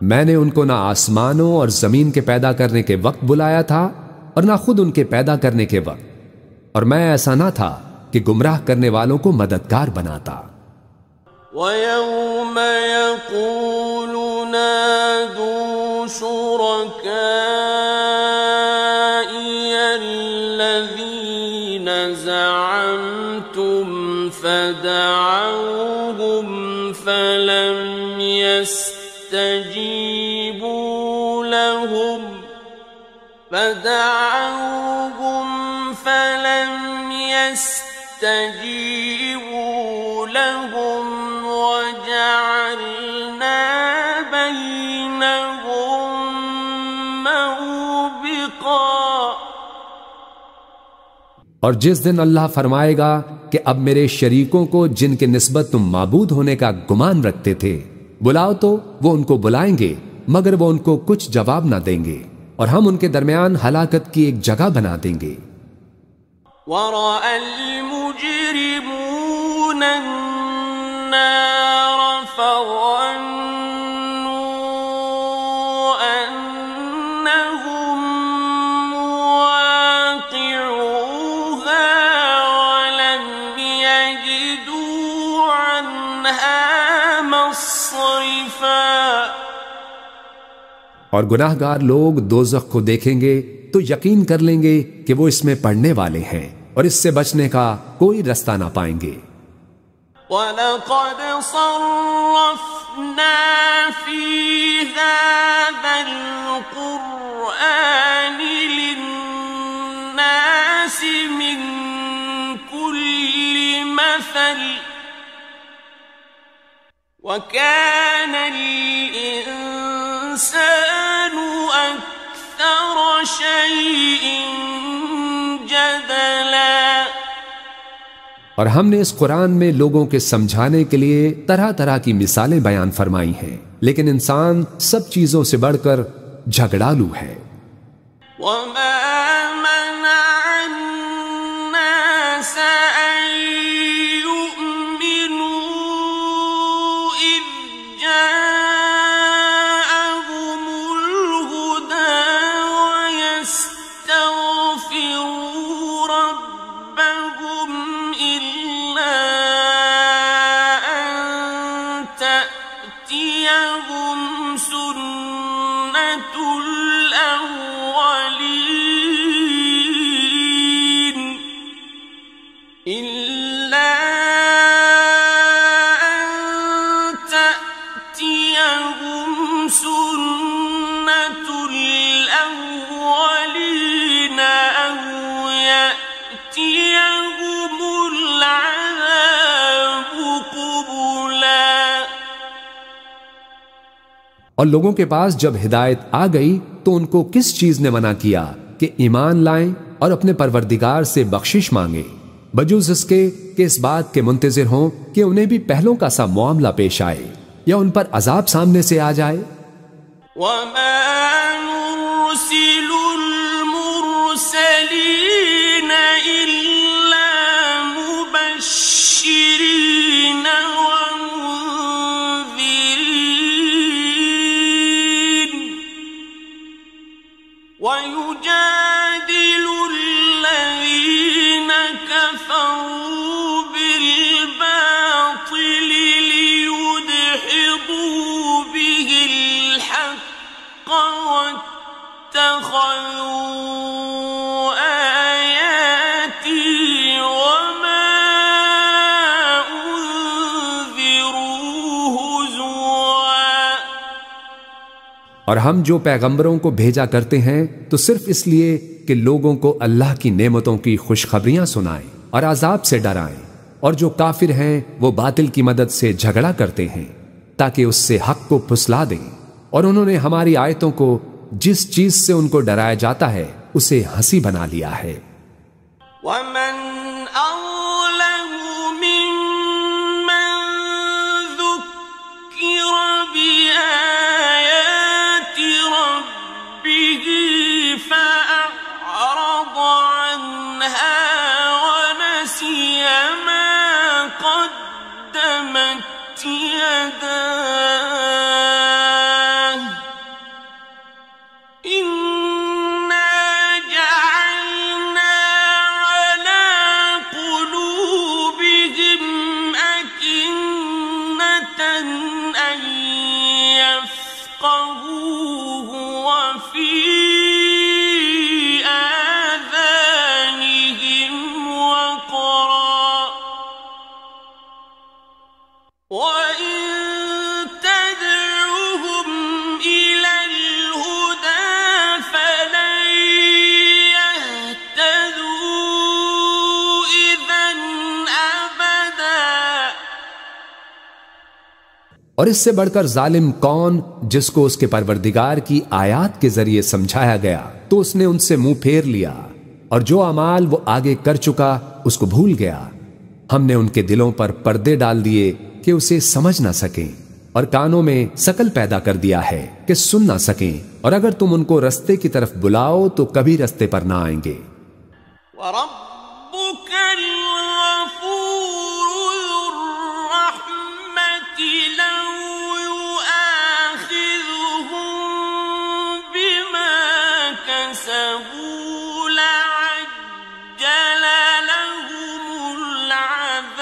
میں نے ان کو نہ آسمانوں اور زمین کے پیدا کرنے کے وقت بلایا تھا اور نہ خود ان کے پیدا کرنے کے وقت، اور میں ایسا نہ تھا کہ گمراہ کرنے والوں کو مددگار بناتا۔ وَيَوْمَ يَقُولُ نَادُوا شُرَكَائِيَ الَّذِينَ زَعَمْتُمْ فَدَعَوْهُمْ فَلَمْ يَسْتَجِيبُوا لَهُمْ وَجَعَلْنَا بَيْنَهُمْ مَوْبِقًا۔ اور جس دن اللہ فرمائے گا کہ اب میرے شریکوں کو جن کے نسبت تم معبود ہونے کا گمان رکھتے تھے بلاؤ، تو وہ ان کو بلائیں گے مگر وہ ان کو کچھ جواب نہ دیں گے، اور ہم ان کے درمیان ہلاکت کی ایک جگہ بنا دیں گے۔ وَرَأَى الْمُجْرِمُونَ النَّارَ فَظَنُّوا أَنَّهُم عنها مصرفا. اور گناہ گار لوگ دوزخ کو دیکھیں گے تو یقین کر لیں گے کہ وہ اس میں پڑنے والے ہیں اور اس سے بچنے کا کوئی رستہ نہ پائیں گے. وَلَقَدْ صَرَّفْنَا فِي هَذَا الْقُرْآنِ لِلنَّاسِ مِنْ كُلِّ مَثَلٍ وَكَانَ الْإِنسَانُ أَكْثَرَ شَيْءٍ جَدَلًا. اور ہم نے اس قرآن میں لوگوں کے سمجھانے کے لیے طرح طرح کی مثالیں بیان فرمائی ہیں، لیکن انسان سب چیزوں سے بڑھ کر جھگڑالو ہے. وَمَا مَنَعَ النَّاسَ أَن يُؤْمِنُوا إِذْ جَاءَهُمُ الْهُدَى وَيَسْتَغْفِرُوا رَبَّهُمْ إِلَّا أَن تَأْتِيَهُمْ سُنَّةُ الْأَوَّلِينَ إِلَّا أَن تَأْتِيَهُمْ سُنَّةُ الْأَوَّلِينَ أَوْ يَأْتِيَهُمُ الْعَذَابُ قُبُلًا. اور لوگوں کے پاس جب ہدایت آ گئی تو ان کو کس چیز نے منع کیا کہ ایمان لائیں اور اپنے پروردگار سے بخشش مانگیں، بجوز اس کے کہ اس بات کے منتظر ہوں کہ انہیں بھی پہلوں کا سا معاملہ پیش آئے یا ان پر عذاب سامنے سے آ جائے. وَمَا نُرْسِلُ الْمُرْسَلِينَ إِلَّا مُبَشِّرِينَ وَمُنذِرِينَ وَيُجَادِلُ الَّذِينَ كَفَرُوا بِالْبَاطِلِ لِيُدْحِضُوا بِهِ الْحَقَّ وَاتَّخَذُوا آيَاتِي وَمَا أُنذِرُوا هُزُوًا. اور ہم جو پیغمبروں کو بھیجا کرتے ہیں تو صرف اس لیے کہ لوگوں کو اللہ کی نعمتوں کی خوشخبریاں سنائیں اور عذاب سے ڈرائیں، اور جو کافر ہیں وہ باطل کی مدد سے جھگڑا کرتے ہیں تاکہ اس سے حق کو پھسلا دیں، اور انہوں نے ہماری آیتوں کو جس چیز سے ان کو ڈرایا جاتا ہے اسے ہنسی بنا لیا ہے. وَمَنْ أَظْلَمُ مِمَّنْ ذُكِّرَ بِآيَاتِ رَبِّهِ فَأَعْرَضَ عَنْهَا وَنَسِيَ مَا قَدَّمَتْ يَدَاهُ إِنَّا جَعَلْنَا عَلَى قُلُوبِهِمْ أَكِنَّةً أَن يَفْقَهُوهُ وَفِي آذَانِهِمْ وَقْرًا وَإِن تَدْعُهُمْ إِلَى الْهُدَى فَلَن يَهْتَدُوا إِذًا أَبَدًا. اور اس سے بڑھ کر ظالم کون جس کو اس کے پروردگار کی آیات کے ذریعے سمجھایا گیا تو اس نے ان سے منہ پھیر لیا، اور جو اعمال وہ آگے کر چکا اس کو بھول گیا. ہم نے ان کے دلوں پر پردے ڈال دیے کہ اسے سمجھ نہ سکیں، اور کانوں میں سکل پیدا کر دیا ہے کہ سن نہ سکیں، اور اگر تم ان کو رستے کی طرف بلاؤ تو کبھی رستے پر نہ آئیں گے. وَرَبُّكَ الْغَفُورُ ذُو الرَّحْمَةِ لَوْ يُؤَاخِذُهُم بِمَا كَسَبُوا لَعَجَّلَ لَهُمُ الْعَذَابَ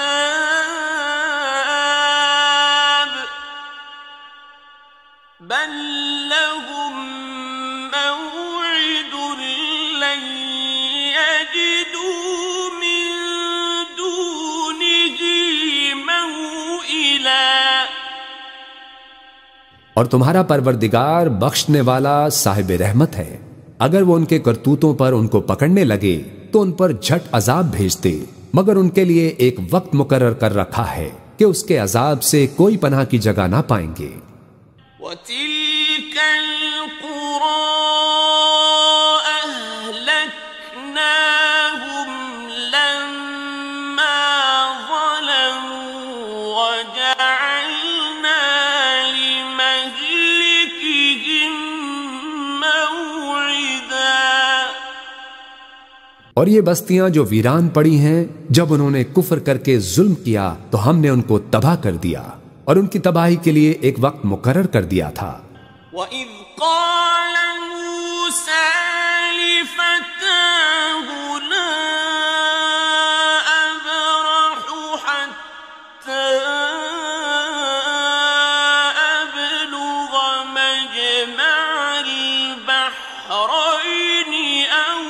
اور تمہارا پروردگار بخشنے والا صاحب رحمت ہے، اگر وہ ان کے کرتوتوں پر ان کو پکڑنے لگے تو ان پر جھٹ عذاب بھیج دے، مگر ان کے لیے ایک وقت مقرر کر رکھا ہے کہ اس کے عذاب سے کوئی پناہ کی جگہ نہ پائیں گے۔ وَتِلْكَ الْقُرَىٰ أَهْلَكْنَاهُمْ لَمَّا ظَلَمُوا وَجَعَلْنَا لِمَهْلِكِهِم مَّوْعِدًا۔ اور یہ بستیاں جو ویران پڑی ہیں، جب انہوں نے کفر کر کے ظلم کیا تو ہم نے ان کو تباہ کر دیا اور ان کی تباہی کے لیے ایک وقت مقرر کر دیا تھا۔ وَإِذْ قَالَ مُوسَىٰ لِفَتَاهُ لَا أَبْرَحُ حَتَّىٰ أَبْلُغَ مَجْمَعَ الْبَحْرَيْنِ أَوْ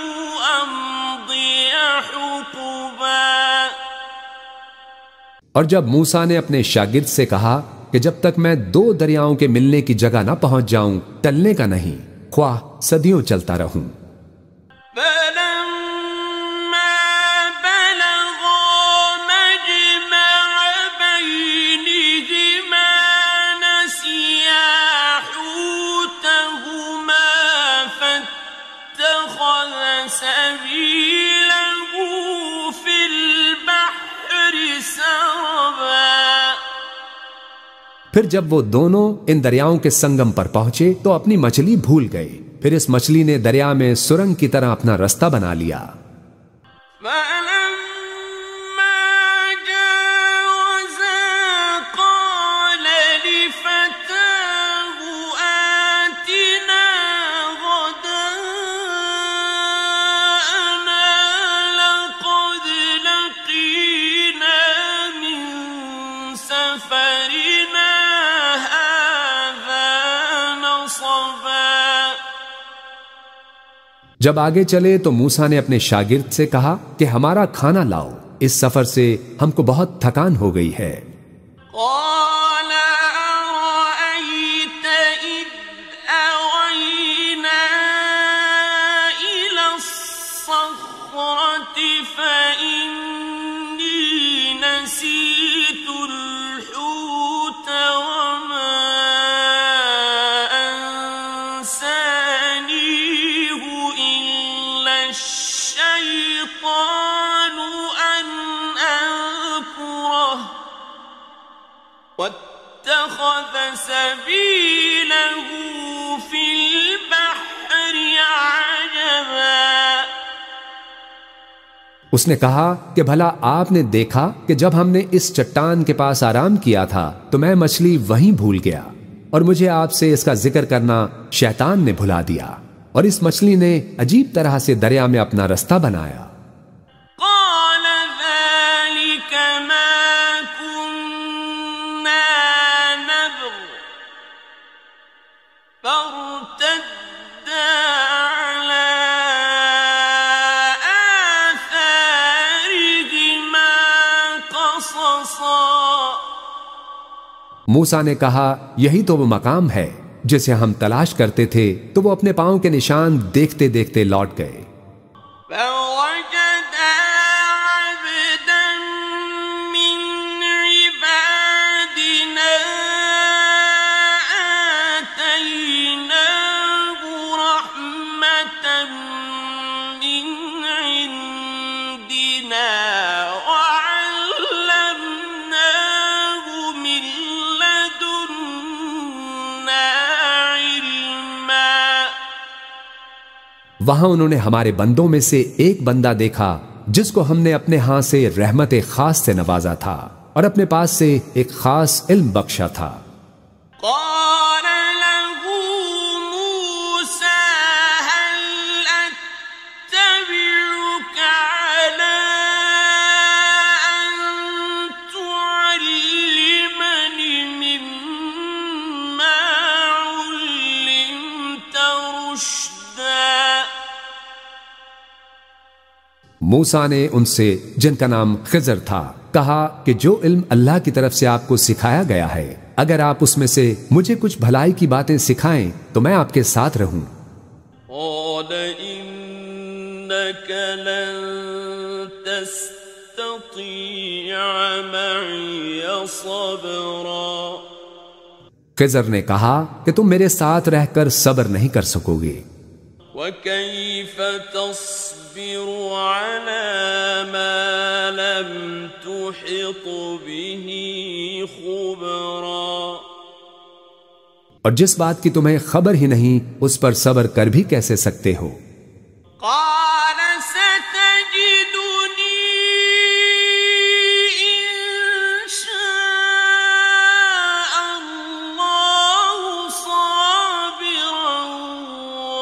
أَمْضِيَ حُقُبًا۔ اور جب موسیٰ نے اپنے شاگرد سے کہا کہ جب تک میں 2 دریاؤں کے ملنے کی جگہ نہ پہنچ جاؤں ٹلنے کا نہیں، خواہ صدیوں چلتا رہوں۔ فَلَمَّا بَلَغَا مَجْمَعَ بَيْنِهِمَا نَسِيَا حُوتَهُمَا فَاتَّخَذَ سَبِيلَهُ فِي الْبَحْرِ سَرَبًا۔ پھر جب وہ دونوں ان دریاؤں کے سنگم پر پہنچے تو اپنی مچھلی بھول گئے، پھر اس مچھلی نے دریا میں سرنگ کی طرح اپنا رستہ بنا لیا۔ فَلَمَّا جَاوَزَا قَالَ لِفَتَاهُ آتِنَا غَدَاءَنَا لَقَدْ لَقِينَا مِن سَفَرِنَا هَٰذَا نَصَبًا۔ جب آگے چلے تو موسیٰ نے اپنے شاگرد سے کہا کہ ہمارا کھانا لاؤ، اس سفر سے ہم کو بہت تھکان ہو گئی ہے۔ قَالَ أَرَأَيْتَ إِذْ أَوَيْنَا إِلَى الصَّخْرَةِ فَإِنِّي نَسِيتُ الْحُوتَ وَمَا أَنسَانِيهُ إِلَّا الشَّيْطَانُ أَنْ أَذْكُرَهُ وَاتَّخَذَ سَبِيلَهُ فِي الْبَحْرِ عَجَبًا۔ اس نے کہا کہ بھلا آپ نے دیکھا کہ جب ہم نے اس چٹان کے پاس آرام کیا تھا تو میں مچھلی وہیں بھول گیا، اور مجھے آپ سے اس کا ذکر کرنا شیطان نے بھلا دیا، اور اس مچھلی نے عجیب طرح سے دریا میں اپنا رستہ بنایا۔ قَالَ ذَلِكَ مَا كُنَّا نَبْغِ فَارْتَدَّا عَلَىٰ آثَارِهِمَا قَصَصًا۔ موسیٰ نے کہا یہی تو وہ مقام ہے جسے ہم تلاش کرتے تھے، تو وہ اپنے پاؤں کے نشان دیکھتے دیکھتے لوٹ گئے۔ فَوَجَدَا عَبْدًا مِّنْ عِبَادِنَا آتَيْنَاهُ رَحْمَةً مِّنْ عِندِنَا وَعَلَّمْنَاهُ مِن لَّدُنَّا عِلْمًا۔ وہاں انہوں نے ہمارے بندوں میں سے ایک بندہ دیکھا جس کو ہم نے اپنے ہاں سے رحمت خاص سے نوازا تھا اور اپنے پاس سے ایک خاص علم بخشا تھا۔ قَالَ لَهُ مُوسَىٰ هَلْ أَتَّبِعُكَ عَلَىٰ أَن تُعَلِّمَنِ مِمَّا عُلِّمْتَ رُشْدًا۔ موسیٰ نے ان سے، جن کا نام خضر تھا، کہا کہ جو علم اللہ کی طرف سے آپ کو سکھایا گیا ہے اگر آپ اس میں سے مجھے کچھ بھلائی کی باتیں سکھائیں تو میں آپ کے ساتھ رہوں۔ قال إنك لن تستطيع معي صبرا خضر نے کہا کہ تم میرے ساتھ رہ کر صبر نہیں کر سکو گے۔ وكيف تصبر على ما لم تحط به خبرا اور جس بات کی تمہیں خبر ہی نہیں اس پر صبر کر بھی کیسے سکتے ہو؟ قال ستجدني إن شاء الله صابرا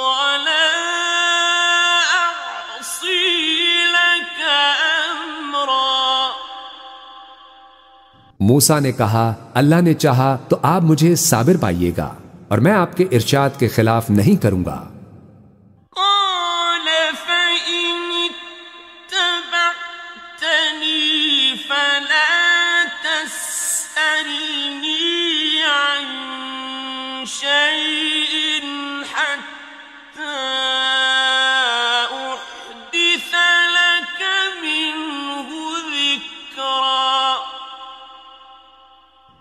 ولا أعصي لك أمرا موسیٰ نے کہا اللہ نے چاہا تو آپ مجھے صابر پائیے گا اور میں آپ کے ارشاد کے خلاف نہیں کروں گا۔ قال فإن اتبعتني فلا تسألني عن شيء حتى أحدث لك منه ذكرا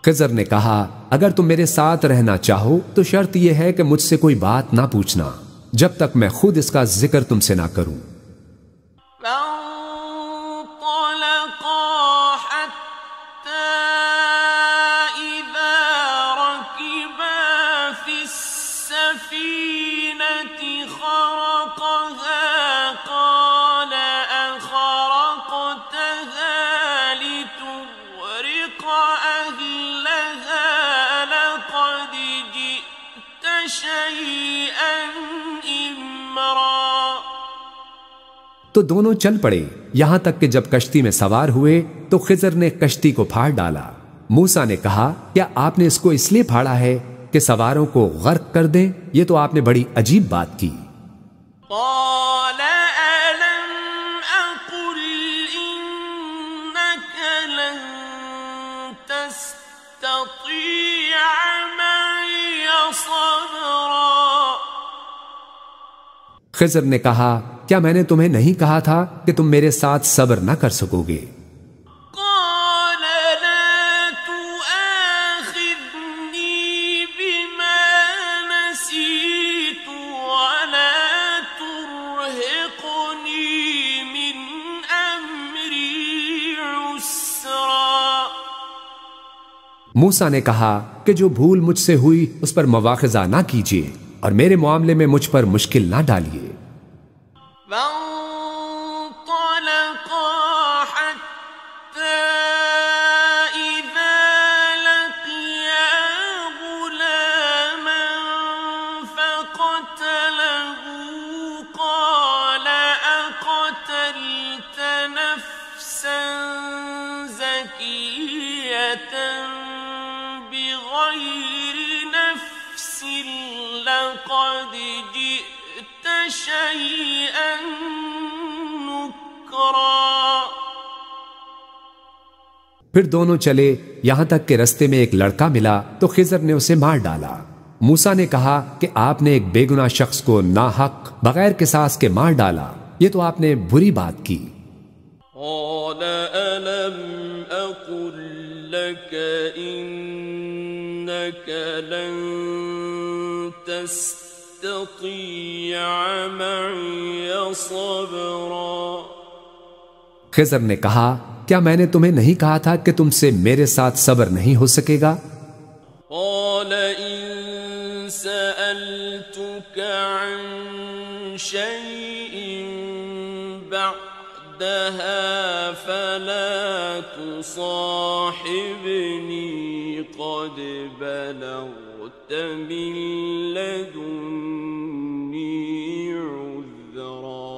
خضر نے کہا اگر تم میرے ساتھ رہنا چاہو تو شرط یہ ہے کہ مجھ سے کوئی بات نہ پوچھنا جب تک میں خود اس کا ذکر تم سے نہ کروں۔ فانطلقا حتى إذا ركبا في السفينة خرقها قال أخرقتها لتغرق أهلها لقد جئت شيئا إمرا تو دونوں چل پڑے یہاں تک کہ جب کشتی میں سوار ہوئے تو خضر نے کشتی کو پھاڑ ڈالا۔ موسیٰ نے کہا کیا آپ نے اس کو اس لیے پھاڑا ہے کہ سواروں کو غرق کر دیں؟ یہ تو آپ نے بڑی عجیب بات کی۔ قال ألم أقل إنك لن تستطيع معي صبرا خضر نے کہا کیا میں نے تمہیں نہیں کہا تھا کہ تم میرے ساتھ صبر نہ کر سکو گے؟ قال لا تؤاخذني بما نسيت ولا ترهقني من أمري عسرا موسیٰ نے کہا کہ جو بھول مجھ سے ہوئی اس پر مواخذہ نہ کیجیے اور میرے معاملے میں مجھ پر مشکل نہ ڈالیے۔ فانطلقا حتى إذا لقيا غلاما فقتله قال أقتلت نفسا زكية بغير نفس لقد جئت شيئا نكرا پھر دونوں چلے یہاں تک کہ رستے میں ایک لڑکا ملا تو خضر نے اسے مار ڈالا۔ موسیٰ نے کہا کہ آپ نے ایک بے گناہ شخص کو ناحق بغیر قصاص کے مار ڈالا، یہ تو آپ نے بری بات کی۔ قال ألم أقل لك إنك لن تستطيع معي صبرا خضر نے کہا کیا میں نے تمہیں نہیں کہا تھا کہ تم سے میرے ساتھ صبر نہیں ہو سکے گا؟ قال إن سألتك عن شيء بعدها فلا تصاحبني قد بلغت من لدني عذرا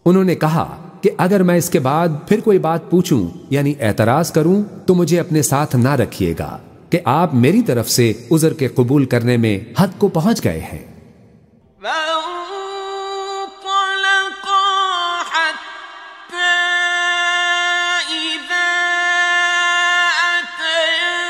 انہوں نے کہا کہ اگر میں اس کے بعد پھر کوئی بات پوچھوں یعنی اعتراض کروں تو مجھے اپنے ساتھ نہ رکھیے گا کہ آپ میری طرف سے عذر کے قبول کرنے میں حد کو پہنچ گئے ہیں۔ فانطلقا حتى إذا أتيا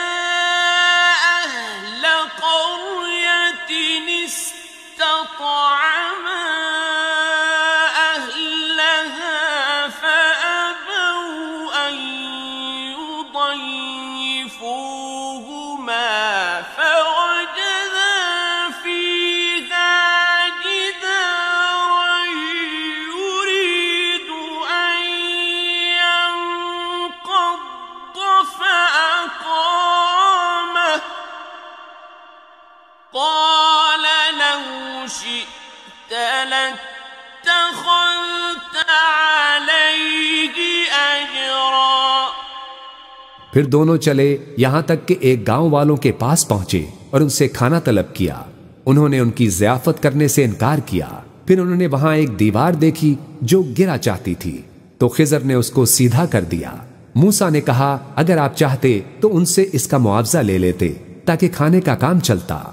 پھر دونوں چلے یہاں تک کہ ایک گاؤں والوں کے پاس پہنچے اور ان سے کھانا طلب کیا۔ انہوں نے ان کی ضیافت کرنے سے انکار کیا۔ پھر انہوں نے وہاں ایک دیوار دیکھی جو گرا چاہتی تھی، تو خضر نے اس کو سیدھا کر دیا۔ موسیٰ نے کہا اگر آپ چاہتے تو ان سے اس کا معاوضہ لے لیتے تاکہ کھانے کا کام چلتا۔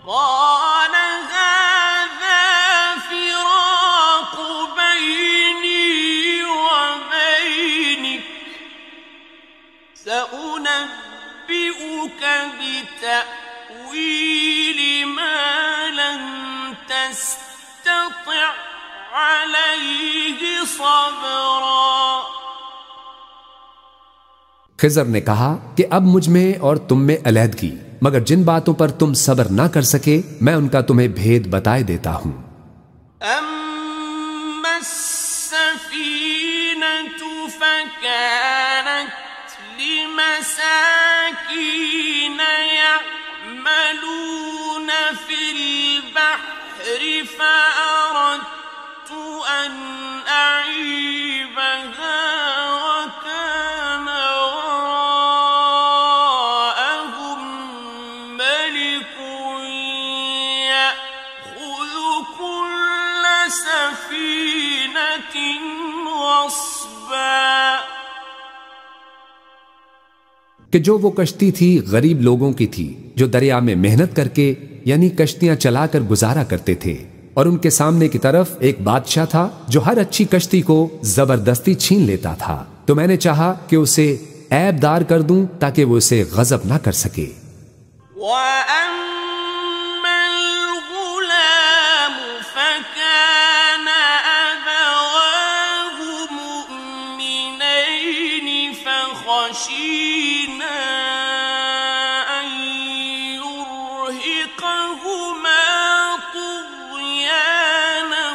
قال هذا فراق بيني وبينك سأنبئك بتأويل ما لم تستطع عليه صبرا۔ خضر نے کہا کہ اب مجھ میں اور تم میں علیحدگی، مگر جن باتوں پر تم صبر نہ کر سکے میں ان کا تمہیں بھید بتائے دیتا ہوں۔ أما السفينة فكانت لمساكين يعملون في البحر فأردت أن أعيبها وكان وراءهم ملك يأخذ كل سفينة غصبا۔ کہ جو وہ کشتی تھی غریب لوگوں کی تھی جو دریا میں محنت کر کے یعنی کشتیاں چلا کر گزارا کرتے تھے، اور ان کے سامنے کی طرف ایک بادشاہ تھا جو ہر اچھی کشتی کو زبردستی چھین لیتا تھا، تو میں نے چاہا کہ اسے عیب دار کر دوں تاکہ وہ اسے غضب نہ کر سکے۔ وَأَمَّا الْغُلَامُ فَكَانَ أَبَوَاهُ مُؤْمِنَيْنِ فَخَشِينَا أَن يُرْهِقَهُمَا طُغْيَانًا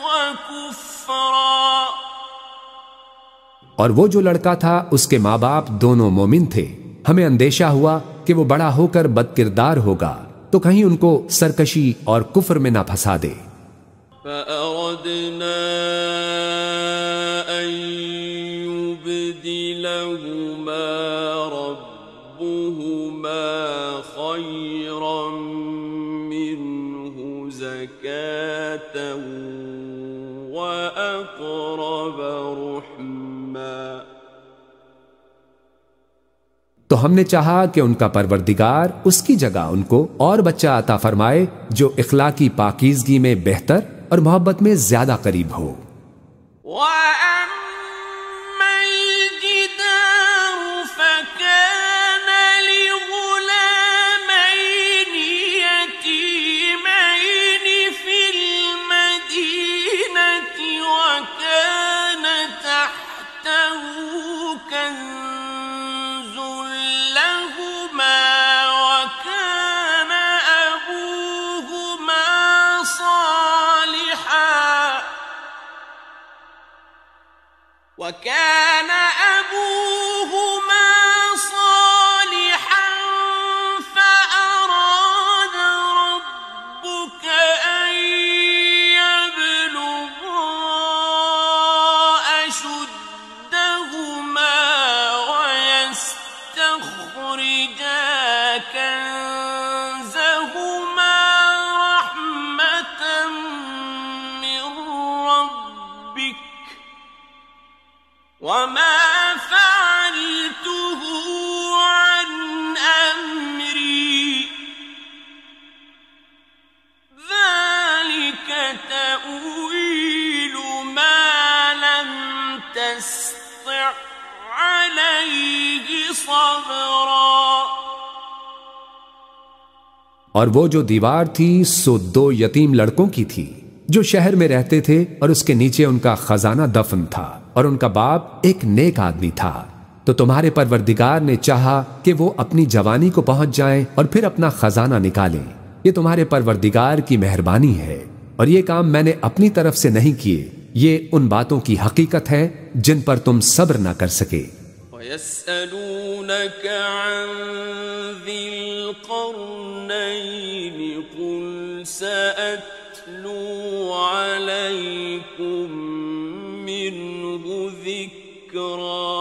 وَكُفْرًا۔ اور وہ جو لڑکا تھا اس کے ماں باپ دونوں مومن تھے، ہمیں اندیشہ ہوا کہ وہ بڑا ہو کر بد کردار ہوگا تو کہیں ان کو سرکشی اور کفر میں نہ پھنسا دے۔ فَأَرَدْنَا أَن يُبْدِلَهُمَا رَبُّهُمَا خَيْرًا مِّنْهُ زَكَاةً وَأَقْرَبَ رُحْمًا۔ تو ہم نے چاہا کہ ان کا پروردگار اس کی جگہ ان کو اور بچہ عطا فرمائے جو اخلاقی پاکیزگی میں بہتر اور محبت میں زیادہ قریب ہو۔ وَأَمَّا الْجِدَارُ فَكَانَ لِغُلَامَيْنِ يَتِيمَيْنِ فِي الْمَدِينَةِ وَكَانَ تَحْتَهُ كَنزٌ لَّهُمَا وَكَانَ أَبُوهُمَا صَالِحًا فَأَرَادَ رَبُّكَ أَن يَبْلُغَا أَشُدَّهُمَا وَيَسْتَخْرِجَا كَنزَهُمَا رَحْمَةً مِّن رَّبِّكَ وَمَا فَعَلْتُهُ عَنْ أَمْرِي ذَلِكَ تَأْوِيلُ مَا لَمْ تَسْطِعْ عَلَيْهِ صَبْرًا۔ اور وہ جو دیوار تھی سو دو یتیم لڑکوں کی تھی جو شہر میں رہتے تھے اور اس کے نیچے ان کا خزانہ دفن تھا، اور ان کا باپ ایک نیک آدمی تھا۔ تو تمہارے پروردگار نے چاہا کہ وہ اپنی جوانی کو پہنچ جائیں اور پھر اپنا خزانہ نکالیں۔ یہ تمہارے پروردگار کی مہربانی ہے، اور یہ کام میں نے اپنی طرف سے نہیں کیے، یہ ان باتوں کی حقیقت ہے جن پر تم صبر نہ کر سکے۔ وَيَسْأَلُونَكَ عَنْ ذِي الْقَرْنَيْنِ قُلْ سَأَتْلُو عَلَيْكُمْ مِنْهُ ذِكْرًا۔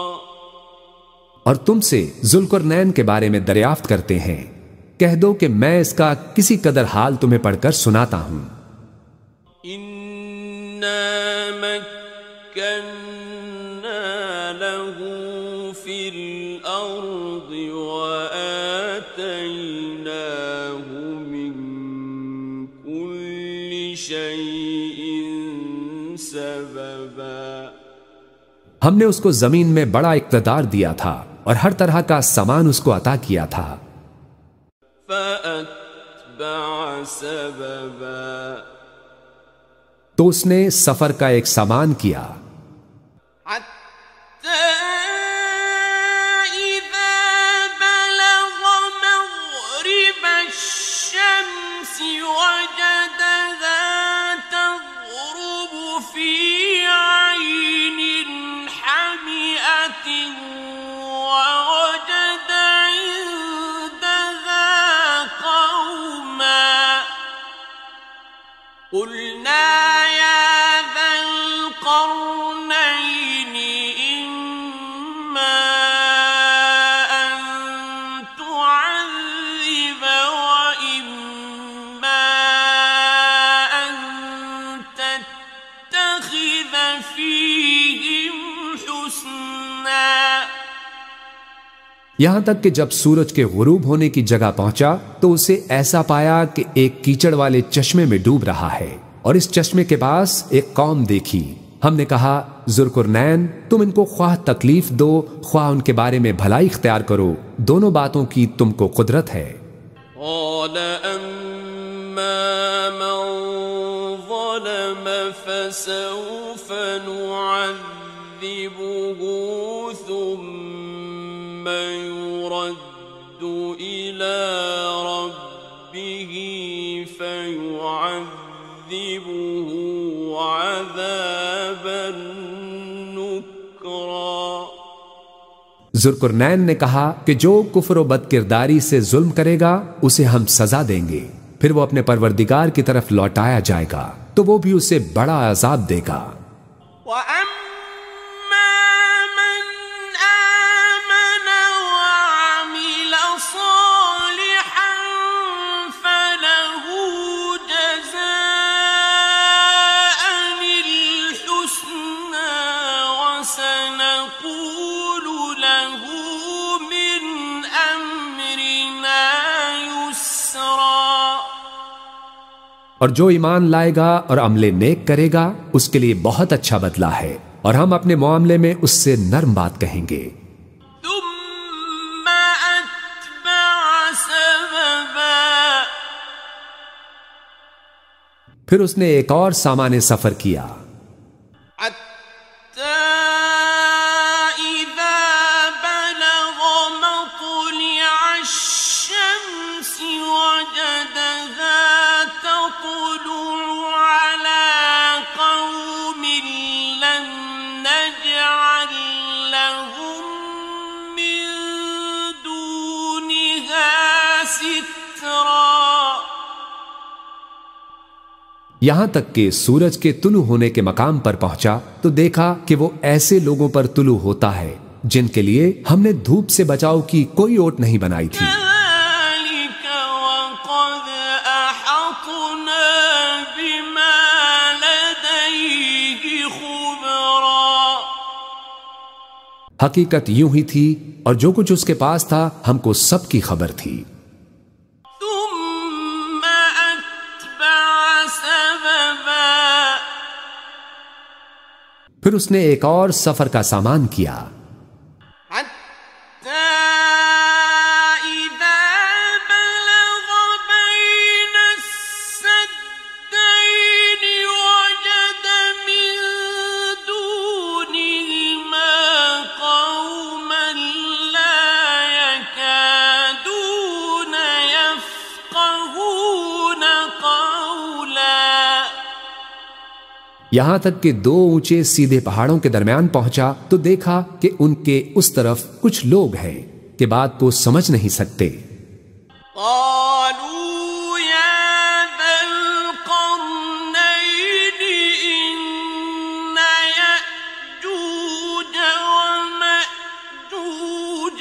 اور تم سے ذوالقرنین کے بارے میں دریافت کرتے ہیں، کہہ دو کہ میں اس کا کسی قدر حال تمہیں پڑھ کر سناتا ہوں۔ إِنَّا مَكَّنَّا لَهُ فِي الْأَرْضِ وَآتَيْنَاهُ مِن كُلِّ شَيْءٍ سَبَبًا۔ ہم نے اس کو زمین میں بڑا اقتدار دیا تھا اور ہر طرح کا سامان اس کو عطا کیا تھا۔ فَأَتْبَعَ سَبَبًا۔ تو اس نے سفر کا ایک سامان کیا، حَتَّى إِذَا بَلَغَ مَغْرِبَ الشَّمْسِ وَجَدَهَا تَغْرُبُ فِي عَيْنٍ حَمِئَةٍ وَوَجَدَ عِندَهَا قَوْمًا قُلْنَا يَا ذَا الْقَرْنَيْنِ إِمَّا أَن تُعَذِّبَ وَإِمَّا أَن تَتَّخِذَ فِيهِمْ حُسْنًا۔ یہاں تک کہ جب سورج کے غروب ہونے کی جگہ پہنچا تو اسے ایسا پایا کہ ایک کیچڑ والے چشمے میں ڈوب رہا ہے اور اس چشمے کے پاس ایک قوم دیکھی۔ ہم نے کہا ذوالقرنین تم ان کو خواہ تکلیف دو خواہ ان کے بارے میں بھلائی اختیار کرو، دونوں باتوں کی تم کو قدرت ہے۔ قال أما من ظلم فسوف نعذبه ثم يرد إلى ربه فيعذبه عذابا نكرا۔ ذوالقرنین نے کہا کہ جو کفر و بد کرداری سے ظلم کرے گا اسے ہم سزا دیں گے، پھر وہ اپنے پروردگار کی طرف لوٹایا جائے گا تو وہ بھی اسے بڑا عذاب دے گا۔ وَأَمَّا مَنْ آمَنَ وَعَمِلَ صَالِحًا فَلَهُ جَزَاءً الْحُسْنَى وَسَنَقُولُ لَهُ مِنْ أَمْرِنَا يُسْرًا۔ اور جو ایمان لائے گا اور عمل نیک کرے گا اس کے لیے بہت اچھا بدلہ ہے، اور ہم اپنے معاملے میں اس سے نرم بات کہیں گے۔ ثُمَّ أَتْبَعَ سَبَبًا۔ پھر اس نے ایک اور سامان سفر کیا، حَتَّى إِذَا بَلَغَ مَطْلِعَ الشَّمْسِ وَجَدَهَا تَطْلُعُ عَلَى قَوْمٍ لَمْ نَجْعَلْ لَهُم مِّن دُونِهَا سِتْرًا۔ یہاں تک کہ سورج کے طلوع ہونے کے مقام پر پہنچا تو دیکھا کہ وہ ایسے لوگوں پر طلوع ہوتا ہے جن کے لیے ہم نے دھوپ سے بچاؤ کی کوئی اوٹ نہیں بنائی تھی۔ كَذَلِكَ وَقَدْ أَحَطْنَا بِمَا لَدَيْهِ خُبْرًا۔ حقیقت یوں ہی تھی اور جو کچھ اس کے پاس تھا ہم کو سب کی خبر تھی۔ ثُمَّ أَتْبَعَ سَبَبًا۔ پھر اس نے ایک اور سفر کا سامان کیا، حَتَّى إِذَا بَلَغَ بَيْنَ السَّدَّيْنِ وَجَدَ مِن دُونِهِمَا قَوْمًا لَا يَكَادُونَ يَفْقَهُونَ قَوْلًا۔ یہاں تک کہ دو اونچے سیدھے پہاڑوں کے درمیان پہنچا تو دیکھا کہ ان کے اس طرف کچھ لوگ ہیں کہ بات کو سمجھ نہیں سکتے۔ قالوا يا ذا القرنين إن يأجوج ومأجوج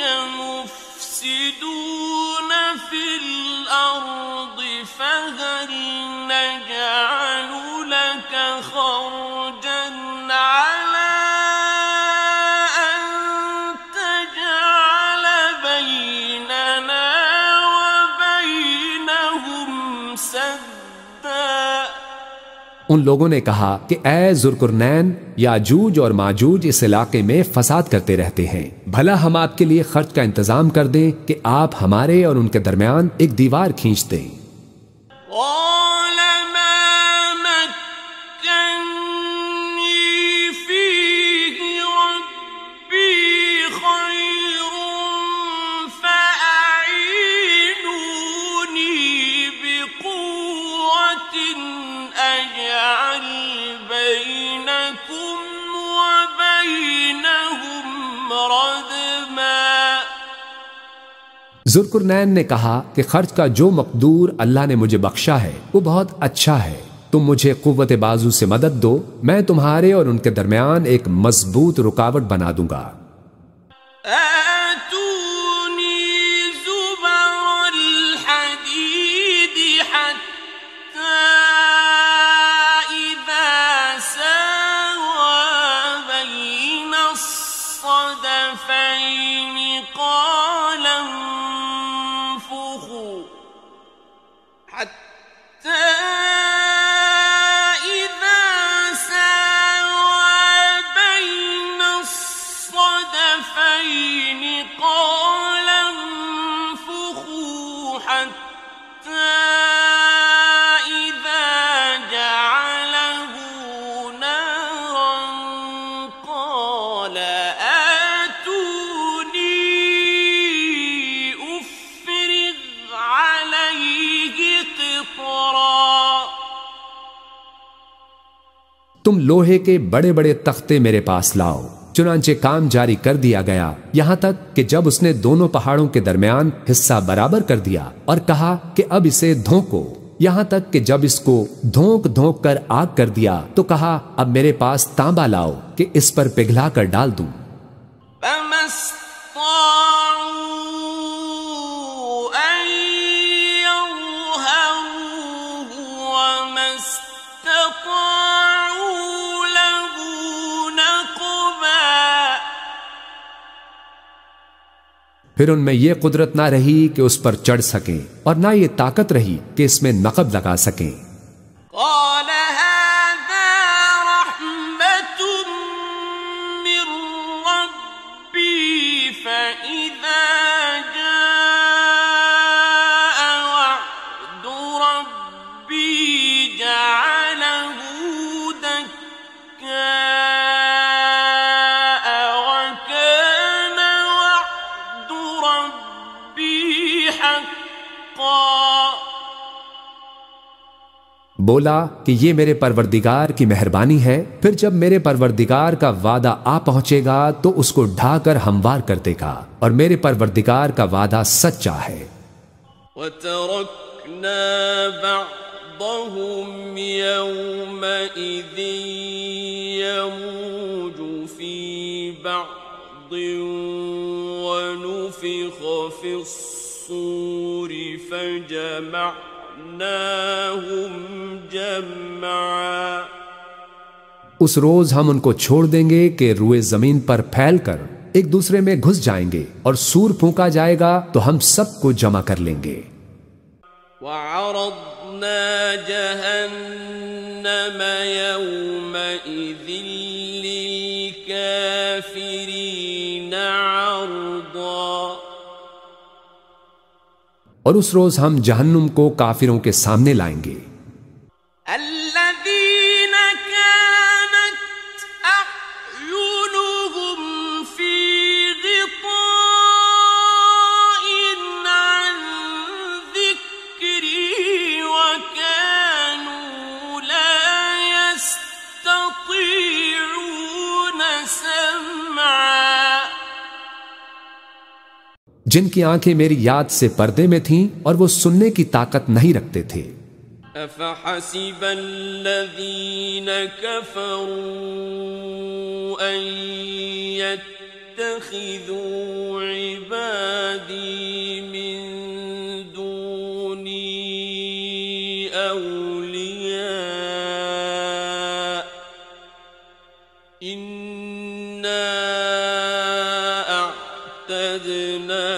ان لوگوں نے کہا کہ اے ذوالقرنین، یاجوج اور ماجوج اس علاقے میں فساد کرتے رہتے ہیں، بھلا ہم آپ کے لیے خرچ کا انتظام کر دیں کہ آپ ہمارے اور ان کے درمیان ایک دیوار کھینچ دیں۔ قال ما مكني فيه ربي خير فأعينوني بقوة أجعل بينكم وبينهم ردما۔ ذوالقرنین نے کہا کہ خرچ کا جو مقدور اللہ نے مجھے بخشا ہے وہ بہت اچھا ہے، تم مجھے قوت بازو سے مدد دو، میں تمہارے اور ان کے درمیان ایک مضبوط رکاوٹ بنا دوں گا۔ آتوني زبر الحديد حتى إذا ساوى بين الصدفين قال انفخوا حتى إذا ساوى بين الصدفين قال انفخوا حتى إذا جعله نارا قال آتوني أفرغ عليه قطرا۔ تم لوہے کے بڑے بڑے تختے میرے پاس لاؤ۔ چنانچہ کام جاری کر دیا گیا، یہاں تک کہ جب اس نے دونوں پہاڑوں کے درمیان حصہ برابر کر دیا اور کہا کہ اب اسے دھونکو، یہاں تک کہ جب اس کو دھونک دھونک کر آگ کر دیا تو کہا اب میرے پاس تانبا لاؤ کہ اس پر پگھلا کر ڈال دوں۔ فما استطاعوا أن يظهروه وما استطاعوا له نقبا۔ پھر ان میں یہ قدرت نہ رہی کہ اس پر چڑھ سکیں اور نہ یہ طاقت رہی کہ اس میں نقب لگا سکیں۔ قال هذا رحمة من ربي فإذا جاء وعد ربي جعله دكاء وكان وعد ربي حقا۔ بولا کہ یہ میرے پروردگار کی مہربانی ہے، پھر جب میرے پروردگار کا وعدہ آ پہنچے گا تو اس کو ڈھا کر ہموار کر دے گا، اور میرے پروردگار کا وعدہ سچا ہے۔ وَتَرَكْنَا بَعْضَهُمْ يَوْمَئِذٍ يَمُوجُ فِي بَعْضٍ وَنُفِخَ فِي الصُّورِ فَجَمَعْنَاهُمْ جَمْعًا۔ اس روز ہم ان کو چھوڑ دیں گے کہ روئے زمین پر پھیل کر ایک دوسرے میں گھس جائیں گے، اور سور پھونکا جائے گا تو ہم سب کو جمع کر لیں گے۔ وَعَرَضْنَا جَهَنَّمَ يَوْمَئِذٍ لِلْكَافِرِينَ عَرْضًا۔ اور اس روز ہم جہنم کو کافروں کے سامنے لائیں گے۔ الذين كانت أعينهم في غطاء عن ذكري وكانوا لا يستطيعون سمعا۔ جن کی آنکھیں میری یاد سے پردے میں تھیں اور وہ سننے کی طاقت نہیں رکھتے تھے۔ أفحسب الذين كفروا أن يتخذوا عبادي من دوني أولياء إنا أعتدنا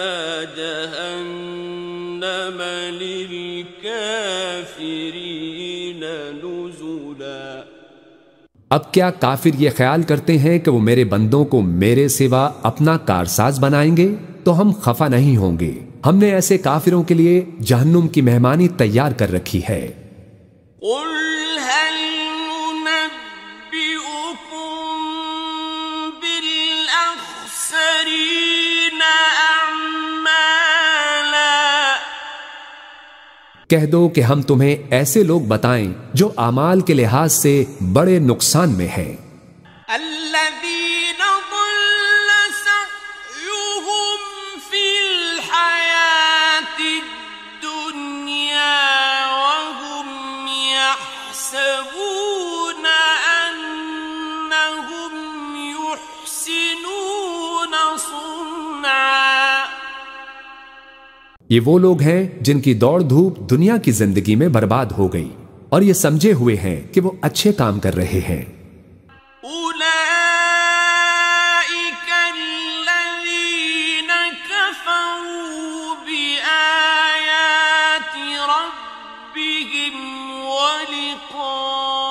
جهنم للكافرين نزلا۔ اب کیا کافر یہ خیال کرتے ہیں کہ وہ میرے بندوں کو میرے سوا اپنا کارساز بنائیں گے؟ تو ہم خفا نہیں ہوں گے، ہم نے ایسے کافروں کے لیے جہنم کی مہمانی تیار کر رکھی ہے۔ قل هل ننبئكم بالأخسرين أعمالا، کہہ دو کہ ہم تمہیں ایسے لوگ بتائیں جو اعمال کے لحاظ سے بڑے نقصان میں ہیں۔ الذين ضل سعيهم في الحياة الدنيا وهم يحسبون أنهم يحسنون صنعا، یہ وہ لوگ ہیں جن کی دوڑ دھوپ دنیا کی زندگی میں برباد ہو گئی اور یہ سمجھے ہوئے ہیں کہ وہ اچھے کام کر رہے ہیں۔ أولئك الذين كفروا بآيات ربهم ولقائه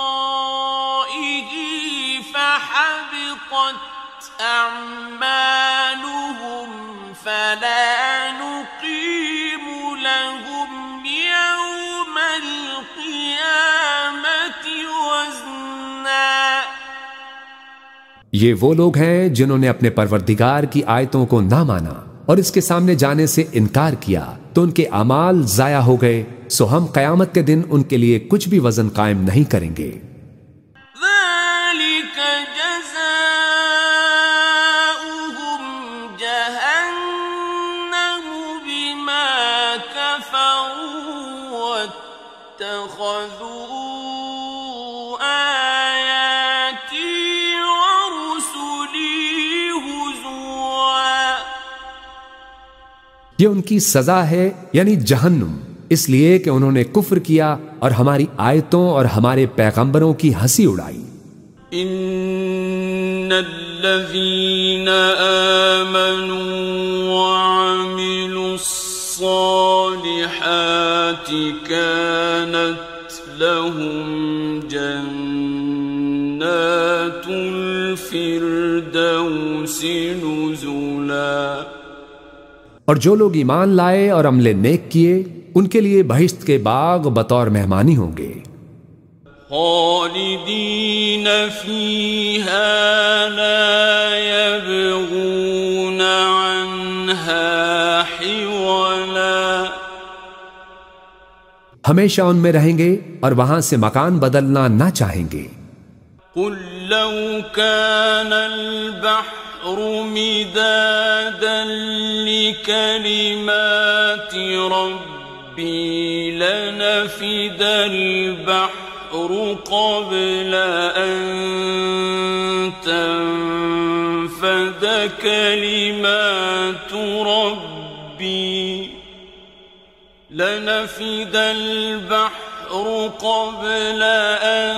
فحبطت أعمالهم فلا نقيم لهم يوم القيامة وزنا۔ یہ وہ لوگ ہیں جنہوں نے اپنے پروردگار کی آیتوں کو نہ مانا اور اس کے سامنے جانے سے انکار کیا تو ان کے اعمال ضائع ہو گئے، سو ہم قیامت کے دن ان کے لیے کچھ بھی وزن قائم نہیں کریں گے۔ ذلك جزاؤهم جهنم بما كفروا واتخذوا آياتي ورسلي هزوا۔ یہ ان کی سزا ہے، یعنی جہنم، اس لیے کہ انہوں نے کفر کیا اور ہماری آیتوں اور ہمارے پیغمبروں کی ہنسی اڑائی۔ ان الذين آمنوا وعملوا الصالحات كانت لهم جنات الفردوس نزلا، اور جو لوگ ایمان لائے اور عمل نیک کیے ان کے لیے بہشت کے باغ بطور مہمانی ہوں گے۔ خالدین فیہا لا یبغون عنہا حولا، ہمیشہ ان میں رہیں گے اور وہاں سے مکان بدلنا نہ چاہیں گے۔ قل لو كان البحر مدادا لكلمات ربي لنفد البحر قبل أن تنفد كلمات ربي لنفد البحر قبل أن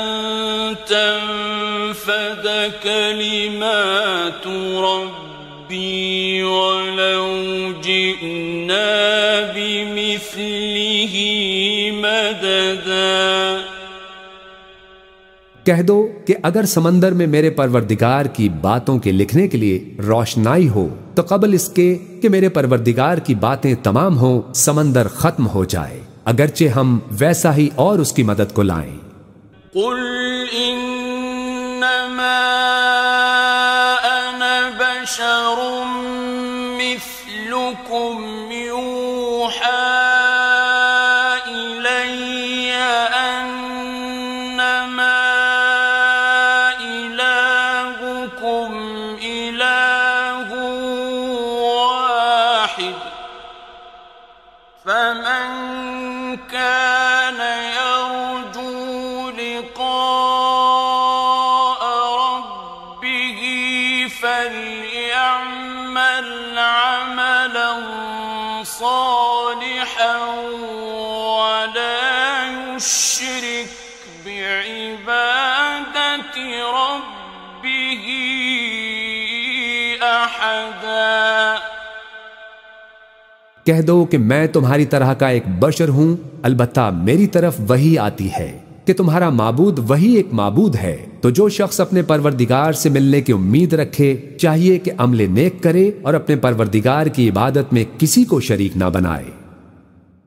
تنفد كلمات ربي ولو جئنا بمثله مددا۔ کہہ دو کہ اگر سمندر میں میرے پروردگار کی باتوں کے لکھنے کے لیے روشنائی ہو تو قبل اس کے کہ میرے پروردگار کی باتیں تمام ہوں سمندر ختم ہو جائے، اگرچہ ہم ویسا ہی اور اس کی مدد کو لائیں۔ قل انما انا بشر مثلكم يوحى الي انما الهكم اله واحد فمن كان يرجو لقاء ربه فليعمل عملا صالحا ولا يشرك بعبادة ربه أحدا۔ کہہ دو کہ میں تمہاری طرح کا ایک بشر ہوں، البتہ میری طرف وحی آتی ہے کہ تمہارا معبود وہی ایک معبود ہے تو جو شخص اپنے پروردگار سے ملنے کی امید رکھے چاہیے کہ عمل نیک کرے اور اپنے پروردگار کی عبادت میں کسی کو شریک نہ بنائے۔